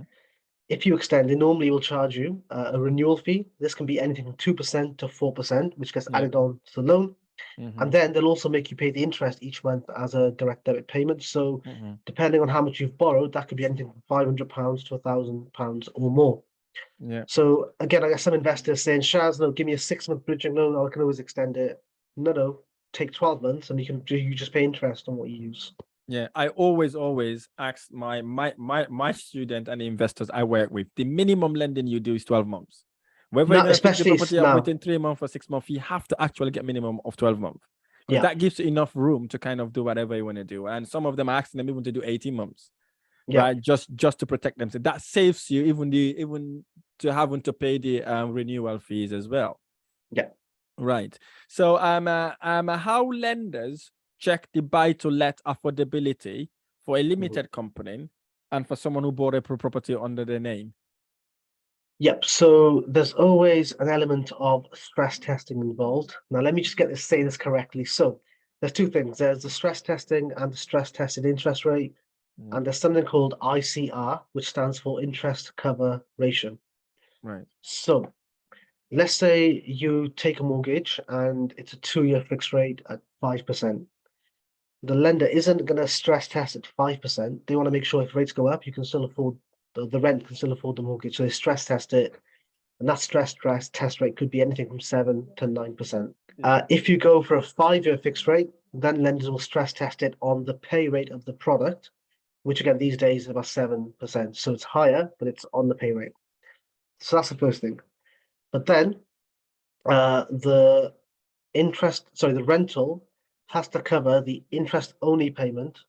if you extend, they normally will charge you a renewal fee. This can be anything from 2% to 4%, which gets added on to the loan. And then they'll also make you pay the interest each month as a direct debit payment. So depending on how much you've borrowed, that could be anything from £500 to £1,000 or more. Yeah. So again, I got some investors saying, Shaz, no, give me a 6-month bridging loan. I can always extend it. No, take 12 months and you just pay interest on what you use. Yeah, I always ask my student and the investors I work with, the minimum lending you do is 12 months. Whether you're going to fix the property up within 3 months or 6 months, you have to actually get minimum of 12 months. Because that gives you enough room to kind of do whatever you want to do. And some of them are asking them even to do 18 months. Right, just to protect them. So that saves you even to having to pay the renewal fees as well. Yeah. Right. So how lenders check the buy-to-let affordability for a limited company and for someone who bought a property under their name? Yep. So there's always an element of stress testing involved. Now, let me just say this correctly. So there's 2 things. There's the stress testing and the stress tested interest rate. And there's something called ICR, which stands for interest cover ratio. Right. So let's say you take a mortgage and it's a 2-year fixed rate at 5%. The lender isn't going to stress test at 5%. They want to make sure if rates go up, you can still afford the rent, can still afford the mortgage. So they stress test it. And that stress test rate could be anything from 7 to 9%. If you go for a 5-year fixed rate, then lenders will stress test it on the pay rate of the product, which again, these days is about 7%. So it's higher, but it's on the pay rate. So that's the first thing. But then the rental has to cover the interest only payment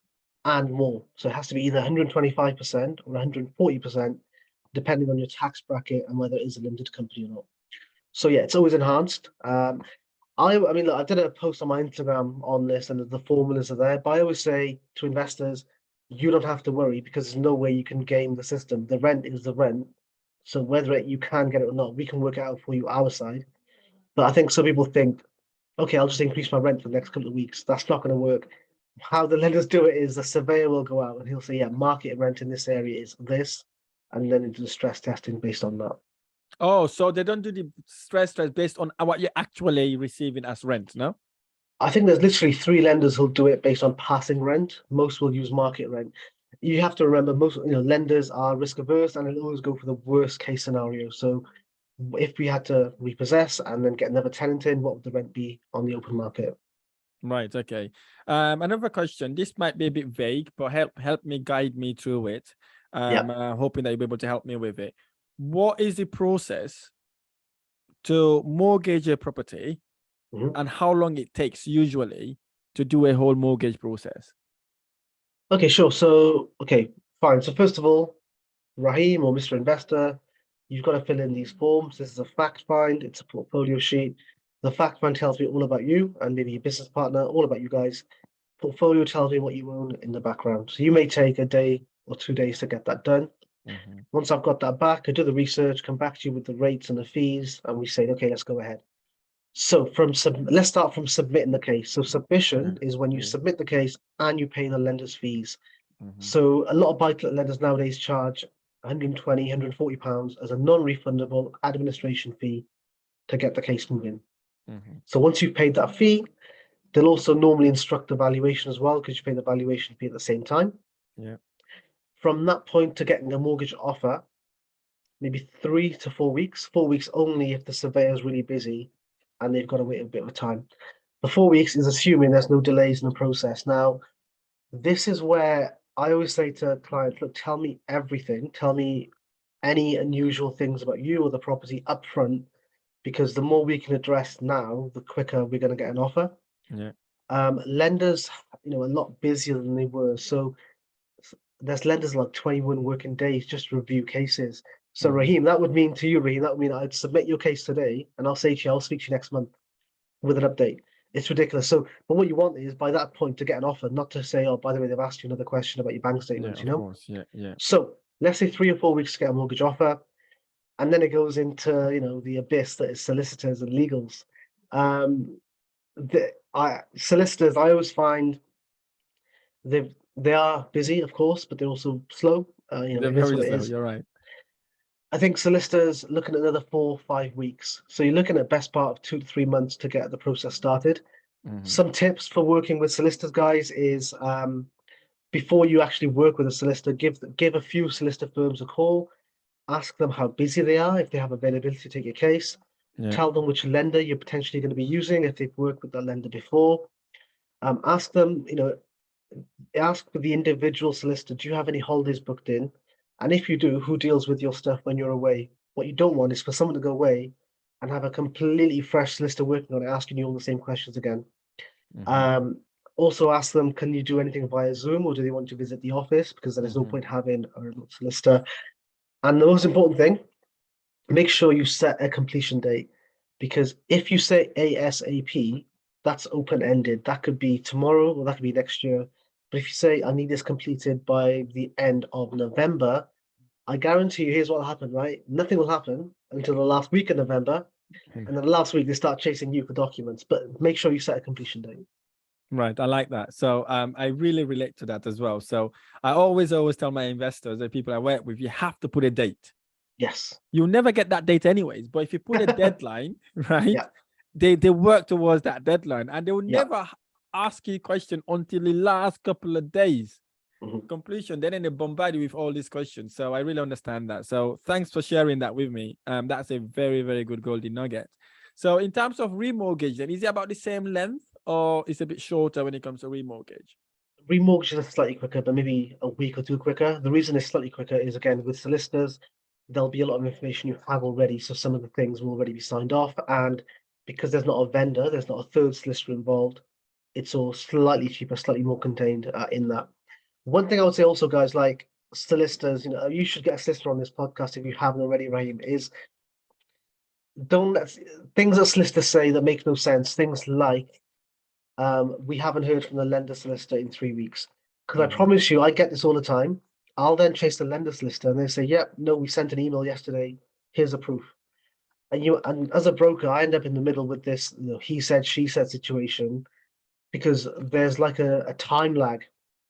and more. So it has to be either 125% or 140%, depending on your tax bracket and whether it is a limited company or not. So yeah, it's always enhanced. I mean, look, I did a post on my Instagram on this, and the formulas are there. But I always say to investors, you don't have to worry because there's no way you can game the system. The rent is the rent. So whether you can get it or not, we can work it out for you our side. But I think some people think, okay, I'll just increase my rent for the next couple of weeks. That's not going to work. How the lenders do it is the surveyor will go out and he'll say, yeah, market rent in this area is this, and then do the stress testing based on that. Oh, so they don't do the stress test based on what you're actually receiving as rent, no? I think there's literally 3 lenders who'll do it based on passing rent. Most will use market rent. you have to remember most lenders are risk averse and they'll always go for the worst case scenario. So if we had to repossess and then get another tenant in, what would the rent be on the open market? Right. Okay. Another question. This might be a bit vague, but help me guide me through it. Yeah. Hoping that you'll be able to help me with it. What is the process to mortgage a property, Mhm. and how long it takes usually to do a whole mortgage process? Okay, sure. So, okay, fine. So first of all, Rahim or Mr. Investor, you've got to fill in these forms. This is a fact find, it's a portfolio sheet. The fact find tells me all about you and maybe your business partner, all about you guys. Portfolio tells me what you own in the background. So you may take a day or 2 days to get that done. Mhm. Once I've got that back, I do the research, come back to you with the rates and the fees, and we say, okay, let's go ahead. So let's start from submitting the case. So submission is when you Yeah. submit the case and you pay the lender's fees. Mhm. So a lot of buy-to-let lenders nowadays charge 120, 140 pounds as a non-refundable administration fee to get the case moving. Mhm. So once you've paid that fee, they'll also normally instruct the valuation as well because you pay the valuation fee at the same time. Yeah. From that point to getting a mortgage offer, maybe 3 to 4 weeks. 4 weeks only if the surveyor is really busy and they've got to wait a bit of time. The 4 weeks is assuming there's no delays in the process. Now, this is where I always say to clients, look, tell me everything. Tell me any unusual things about you or the property upfront, because the more we can address now, the quicker we're going to get an offer. Yeah. Lenders, a lot busier than they were. So there's lenders like 21 working days just to review cases. So Mhm. Raheem, that would mean to you, Raheem, that would mean I'd submit your case today and I'll say to you, I'll speak to you next month with an update. It's ridiculous. So, but what you want is by that point to get an offer, not to say, oh, by the way, they've asked you another question about your bank Yeah. statements, Of course. Yeah. Yeah. So let's say 3 or 4 weeks to get a mortgage offer, and then it goes into, the abyss that is solicitors and legals. Solicitors, I always find they are busy, of course, but they're also slow. They're It is very what it slow. is. You're right. I think solicitors looking at another 4 or 5 weeks. So you're looking at best part of 2 to 3 months to get the process started. Mhm. Some tips for working with solicitors, guys, is before you actually work with a solicitor, give a few solicitor firms a call, ask them how busy they are, if they have availability to take your case, Yeah. tell them which lender you're potentially going to be using if they've worked with that lender before. Ask them, ask the individual solicitor, do you have any holidays booked in? And if you do, who deals with your stuff when you're away? What you don't want is for someone to go away and have a completely fresh solicitor working on it, asking you all the same questions again. Mhm. Um, Also ask them, can you do anything via Zoom or do they want to visit the office? Because there is no Mhm. point having a remote solicitor. And the most important thing, make sure you set a completion date. Because if you say ASAP, that's open-ended. That could be tomorrow or that could be next year. But if you say, I need this completed by the end of November, I guarantee you, here's what will happen, right? Nothing will happen until the last week of November. And then the last week, they start chasing you for documents. But make sure you set a completion date. Right. I like that. So I really relate to that as well. So I always tell my investors, the people I work with, you have to put a date. Yes. You'll never get that date anyways. But if you put a deadline, right, Yeah. they work towards that deadline, and they will Yeah. never ask you a question until the last couple of days Mhm. completion. Then they bombard you with all these questions. So I really understand that. So thanks for sharing that with me. That's a very, very good golden nugget. So in terms of remortgage, then is it about the same length or is it a bit shorter when it comes to remortgage? Remortgages are slightly quicker, but maybe a week or two quicker. The reason it's slightly quicker is again with solicitors, there'll be a lot of information you have already, so some of the things will already be signed off. And because there's not a vendor, there's not a third solicitor involved, it's all slightly cheaper, slightly more contained in that. One thing I would say also, guys, like solicitors, you should get a solicitor on this podcast if you haven't already, Raheem, is don't let things that solicitors say that make no sense. Things like we haven't heard from the lender solicitor in 3 weeks. Because I Mhm. promise you, I get this all the time. I'll then chase the lender solicitor and they say, yep, no, we sent an email yesterday. Here's the proof. And as a broker, I end up in the middle with this, he said, she said situation because there's like a time lag.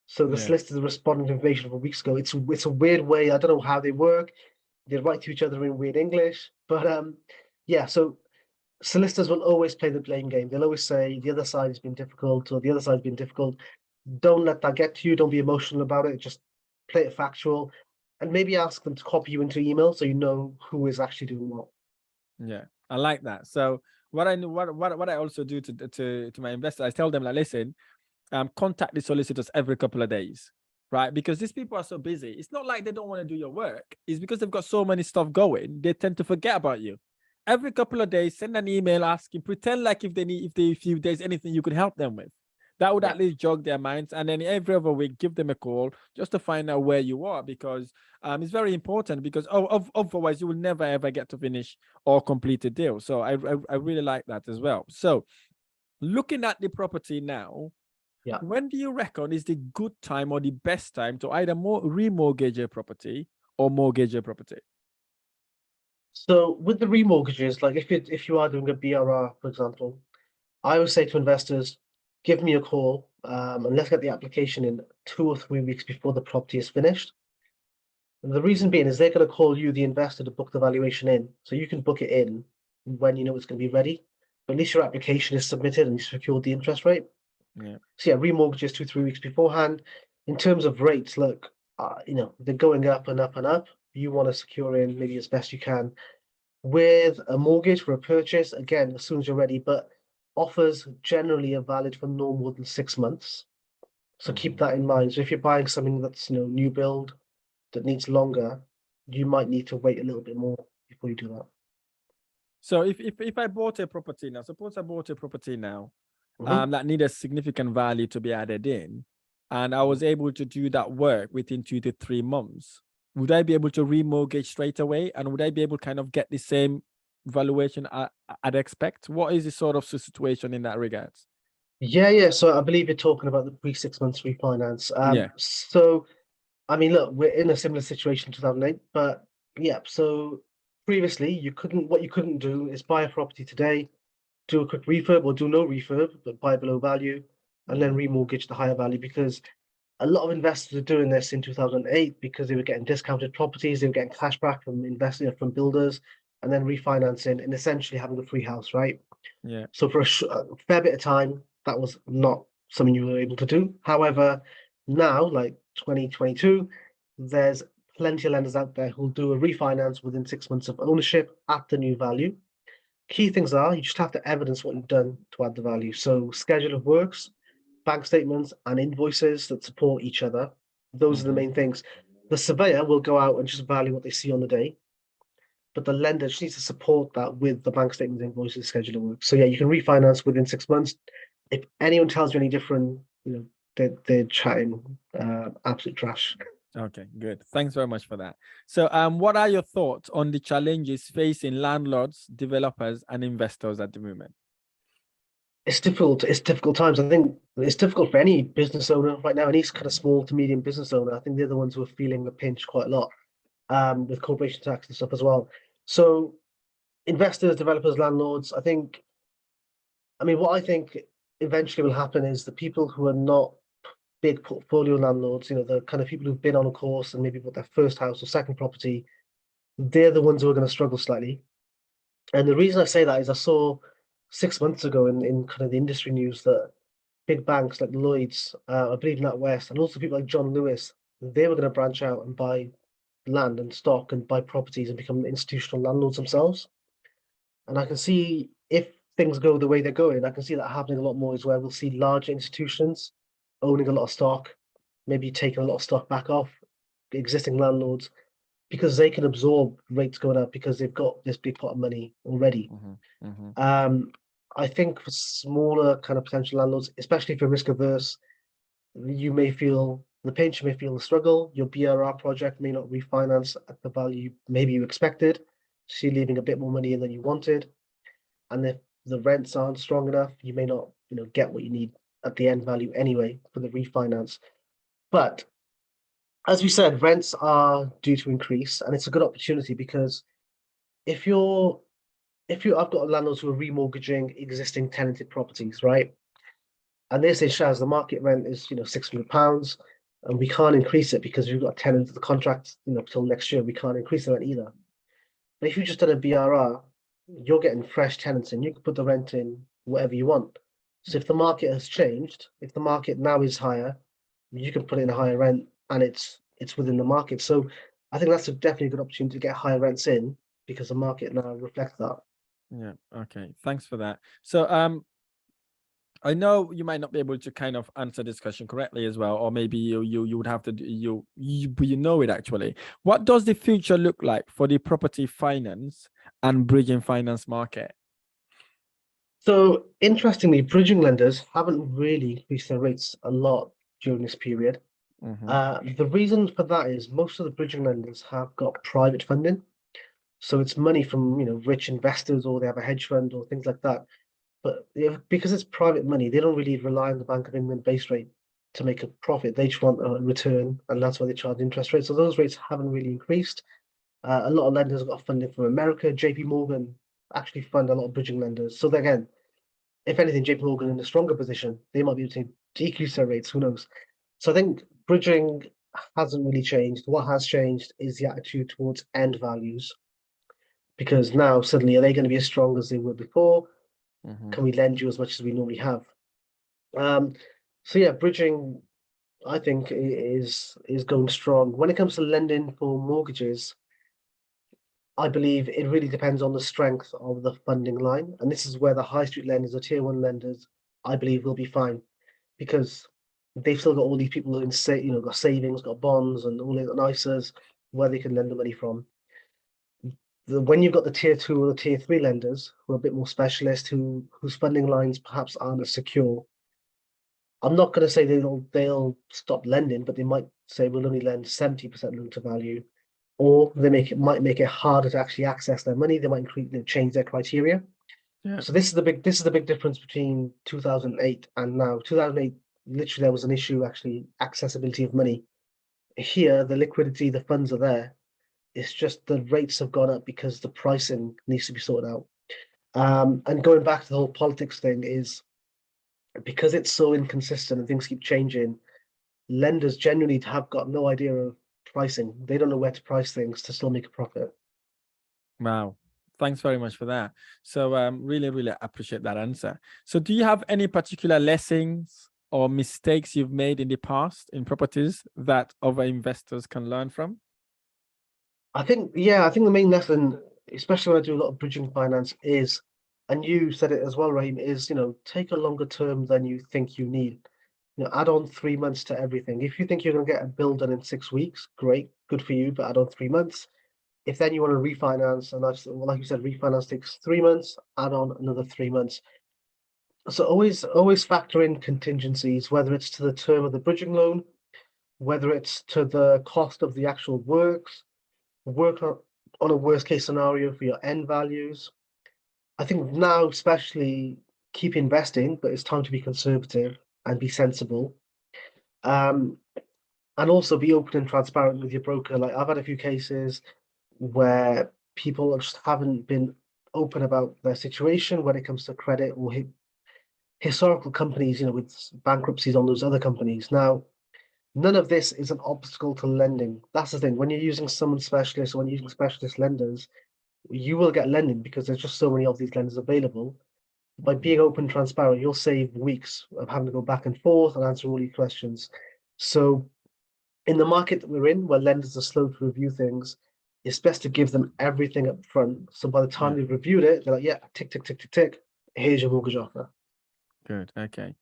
So the Yeah. solicitors responding to information from weeks ago. It's a weird way. I don't know how they work. They write to each other in weird English. But yeah, so solicitors will always play the blame game. They'll always say the other side has been difficult or the other side's been difficult. Don't let that get to you. Don't be emotional about it. Just play it factual, and maybe ask them to copy you into email so you know who is actually doing what. Yeah, I like that. So what I also do to my investors, I tell them like, listen, contact the solicitors every couple of days, right? Because these people are so busy. It's not like they don't want to do your work. It's because they've got so many stuff going, they tend to forget about you. Every couple of days, send an email asking, pretend like if there's anything you could help them with. That would at least jog their minds. And then every other week, give them a call just to find out where you are, because it's very important, because otherwise you will never ever get to finish or complete a deal. So I really like that as well. So looking at the property now, when do you reckon is the good time or the best time to either remortgage a property or mortgage a property? So with the remortgages, like if you are doing a BRR, for example, I would say to investors, give me a call, and let's get the application in 2 or 3 weeks before the property is finished. And the reason being is they're going to call you, the investor, to book the valuation in, so you can book it in when you know it's going to be ready. But at least your application is submitted and you secured the interest rate. Yeah. So yeah, remortgages 2 3 weeks beforehand. In terms of rates, look, they're going up and up and up. You want to secure in maybe as best you can. With a mortgage for a purchase, again, as soon as you're ready, but offers generally are valid for no more than 6 months. So keep that in mind. So if you're buying something that's new build that needs longer, you might need to wait a little bit more before you do that. So if I bought a property now, suppose I bought a property now, Mhm. that needed significant value to be added in, and I was able to do that work within 2 to 3 months, would I be able to remortgage straight away? And would I be able to kind of get the same valuation I'd expect? What is the sort of situation in that regards? Yeah. So I believe you're talking about the pre-6 months refinance. Yeah. So I mean, look, we're in a similar situation in 2008, but yeah. So previously, what you couldn't do is buy a property today, do a quick refurb or do no refurb, but buy below value, and then remortgage the higher value, because a lot of investors are doing this in 2008 because they were getting discounted properties, they were getting cash back from investing from builders, and then refinancing and essentially having a free house, right? Yeah. So for a fair bit of time, that was not something you were able to do. However, now, like 2022, there's plenty of lenders out there who'll do a refinance within 6 months of ownership at the new value. Key things are you just have to evidence what you've done to add the value. So schedule of works, bank statements, and invoices that support each other. Those are the main things. The surveyor will go out and just value what they see on the day, but the lender just needs to support that with the bank statements, invoices, schedule of work. So yeah, you can refinance within 6 months. If anyone tells you any different, they're chatting absolute trash. Okay, good. Thanks very much for that. So, what are your thoughts on the challenges facing landlords, developers, and investors at the moment? It's difficult. It's difficult times. I think it's difficult for any business owner right now, any kind of small to medium business owner. I think they're the ones who are feeling the pinch quite a lot, with corporation tax and stuff as well. So investors, developers, landlords, what I think eventually will happen is the people who are not big portfolio landlords, the kind of people who've been on a course and maybe bought their first house or second property, they're the ones who are going to struggle slightly. And the reason I say that is I saw 6 months ago in kind of the industry news that big banks like Lloyd's, I believe NatWest, and also people like John Lewis, they were going to branch out and buy land and stock and buy properties and become institutional landlords themselves. And I can see if things go the way they're going, I can see that happening a lot more, is where we'll see large institutions owning a lot of stock, maybe taking a lot of stock back off existing landlords because they can absorb rates going up because they've got this big pot of money already. I think for smaller kind of potential landlords, especially if you're risk averse, you may feel the pinch, you may feel the struggle. Your BRR project may not refinance at the value maybe you expected. So you're leaving a bit more money in than you wanted. And if the rents aren't strong enough, you may not, get what you need at the end value anyway for the refinance. But as we said, rents are due to increase, and it's a good opportunity because if you're I've got landlords who are remortgaging existing tenanted properties, right? And they say, Shaz, the market rent is, £600, and we can't increase it because we've got a tenant to the contract, till next year. We can't increase the rent either. But if you just done a BRR, you're getting fresh tenants in. You can put the rent in whatever you want. So if the market has changed, if the market now is higher, you can put in a higher rent, and it's it's within the market. So I think that's definitely a good opportunity to get higher rents in because the market now reflects that. Yeah. Okay. Thanks for that. So I know you might not be able to kind of answer this question correctly as well, or maybe you would have to you know it actually. What does the future look like for the property finance and bridging finance market? So interestingly, bridging lenders haven't really increased their rates a lot during this period. The reason for that is most of the bridging lenders have got private funding. So it's money from rich investors, or they have a hedge fund or things like that. But because it's private money, they don't really rely on the Bank of England base rate to make a profit. They just want a return, and that's why they charge interest rates. So those rates haven't really increased. A lot of lenders have got funding from America. JP Morgan actually fund a lot of bridging lenders. So again, if anything, JP Morgan in a stronger position, they might be able to decrease their rates. Who knows? So I think bridging hasn't really changed. What has changed is the attitude towards end values, because now suddenly are they going to be as strong as they were before? Can we lend you as much as we normally have? So yeah, bridging, I think, is going strong. When it comes to lending for mortgages, I believe it really depends on the strength of the funding line, and this is where the high street lenders, the tier one lenders, I believe will be fine, because they've still got all these people in got savings, got bonds, and all the ISAs where they can lend the money from. When you've got the tier two or the tier three lenders who are a bit more specialist, whose funding lines perhaps aren't as secure, I'm not going to say they'll stop lending, but they might say we'll only lend 70% loan to value, or they might make it harder to actually access their money. They might change their criteria. Yeah. So this is the big difference between 2008 and now. 2008, literally there was an issue, actually accessibility of money. Here, the liquidity, the funds are there. It's just the rates have gone up because the pricing needs to be sorted out. And going back to the whole politics thing is, because it's so inconsistent and things keep changing, lenders genuinely have got no idea of pricing. They don't know where to price things to still make a profit. Wow. Thanks very much for that. So really, really appreciate that answer. So do you have any particular lessons or mistakes you've made in the past in properties that other investors can learn from? I think the main lesson, especially when I do a lot of bridging finance, is, and you said it as well, Rahim, is take a longer term than you think you need. Add on 3 months to everything. If you think you're going to get a bill done in 6 weeks, great, good for you, but add on 3 months. If then you want to refinance, and like you said, refinance takes 3 months, add on another 3 months. So always factor in contingencies, whether it's to the term of the bridging loan, whether it's to the cost of the actual works, work on a worst case scenario for your end values. I think now, especially, keep investing, but it's time to be conservative and be sensible. And also be open and transparent with your broker. Like, I've had a few cases where people just haven't been open about their situation when it comes to credit, or historical companies, with bankruptcies on those other companies. Now, none of this is an obstacle to lending. That's the thing. When you're using someone specialist, or when you're using specialist lenders, you will get lending because there's just so many of these lenders available. By being open and transparent, you'll save weeks of having to go back and forth and answer all these questions. So in the market that we're in, where lenders are slow to review things, it's best to give them everything up front. So by the time Yeah. they've reviewed it, they're like, yeah, tick, tick, tick, tick, tick. Here's your mortgage offer. Good. Okay.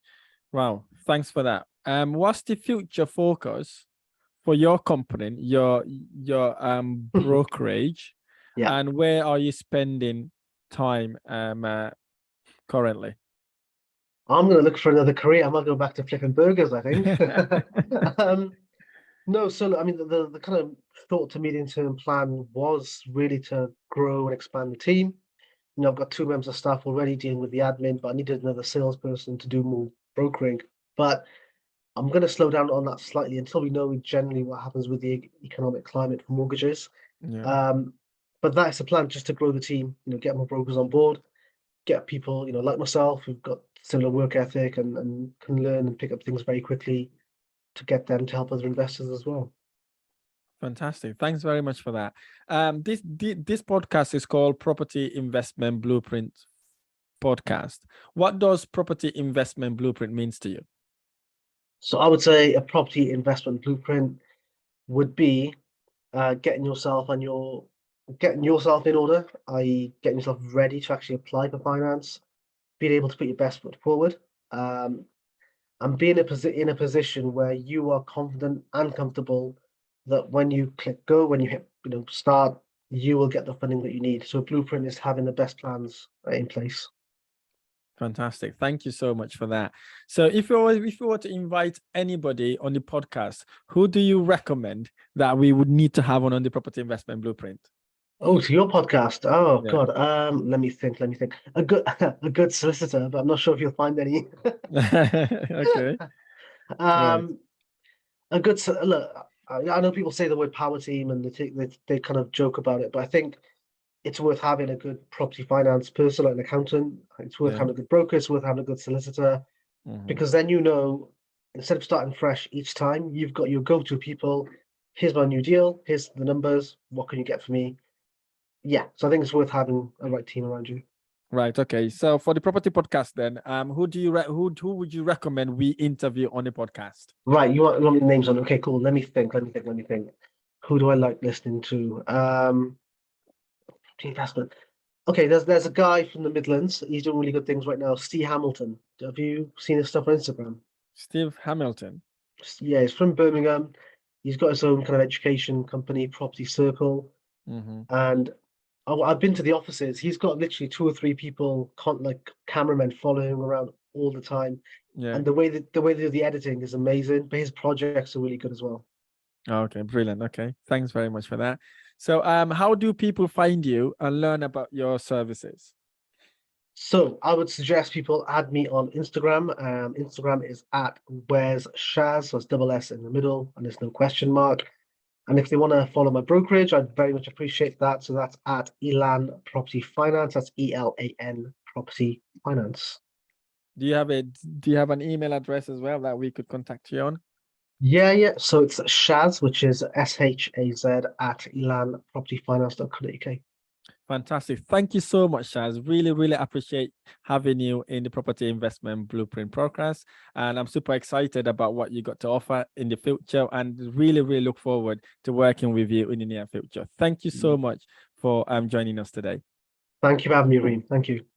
Wow. Thanks for that. What's the future focus for your company, your brokerage, Yeah. and where are you spending time currently? I'm going to look for another career. I might go back to flipping burgers, I think. No, so I mean, the kind of short to medium term plan was really to grow and expand the team. I've got 2 members of staff already dealing with the admin, but I needed another salesperson to do more brokering. But I'm going to slow down on that slightly until we know generally what happens with the economic climate for mortgages. Yeah. But that's the plan, just to grow the team, get more brokers on board, get people, like myself, who've got similar work ethic and can learn and pick up things very quickly, to get them to help other investors as well. Fantastic. Thanks very much for that. This podcast is called Property Investment Blueprint Podcast. What does property investment blueprint means to you? So I would say a property investment blueprint would be getting yourself in order, i.e., getting yourself ready to actually apply for finance, being able to put your best foot forward, and being in a position where you are confident and comfortable that when you click go, when you hit start, you will get the funding that you need. So a blueprint is having the best plans in place. Fantastic. Thank you so much for that. So if you were to invite anybody on the podcast, who do you recommend that we would need to have on the Property Investment Blueprint? Oh, to your podcast. Oh Yeah. God. Let me think. A good a good solicitor, but I'm not sure if you'll find any. Okay. Right. A good look. I know people say the word power team and they kind of joke about it, but I think it's worth having a good property finance person, like an accountant. It's worth Yeah. having a good broker. It's worth having a good solicitor, because then instead of starting fresh each time, you've got your go-to people. Here's my new deal. Here's the numbers. What can you get for me? Yeah, so I think it's worth having a right team around you. Right. Okay. So for the property podcast, then, who would you recommend we interview on the podcast? Right, you want the names on? Okay, cool. Let me think. Who do I like listening to? Investment. Okay, there's a guy from the Midlands. He's doing really good things right now. Steve Hamilton. Have you seen his stuff on Instagram? Steve Hamilton. Yeah, he's from Birmingham. He's got his own kind of education company, Property Circle, and I've been to the offices. He's got literally 2 or 3 people, like cameramen, following him around all the time. Yeah. And the way they do the editing is amazing. But his projects are really good as well. Okay. Brilliant. Okay. Thanks very much for that. So, how do people find you and learn about your services? So I would suggest people add me on Instagram. Instagram is at wheresshaz, so it's double S in the middle, and there's no question mark. And if they want to follow my brokerage, I'd very much appreciate that. So that's at Elan Property Finance. That's ELAN Property Finance. Do you have an email address as well that we could contact you on? Yeah. So it's Shaz, which is SHAZ at elanpropertyfinance.co.uk. Fantastic. Thank you so much, Shaz. Really, really appreciate having you in the Property Investment Blueprint podcast. And I'm super excited about what you got to offer in the future and really, really look forward to working with you in the near future. Thank you so much for joining us today. Thank you for having me, Reem. Thank you.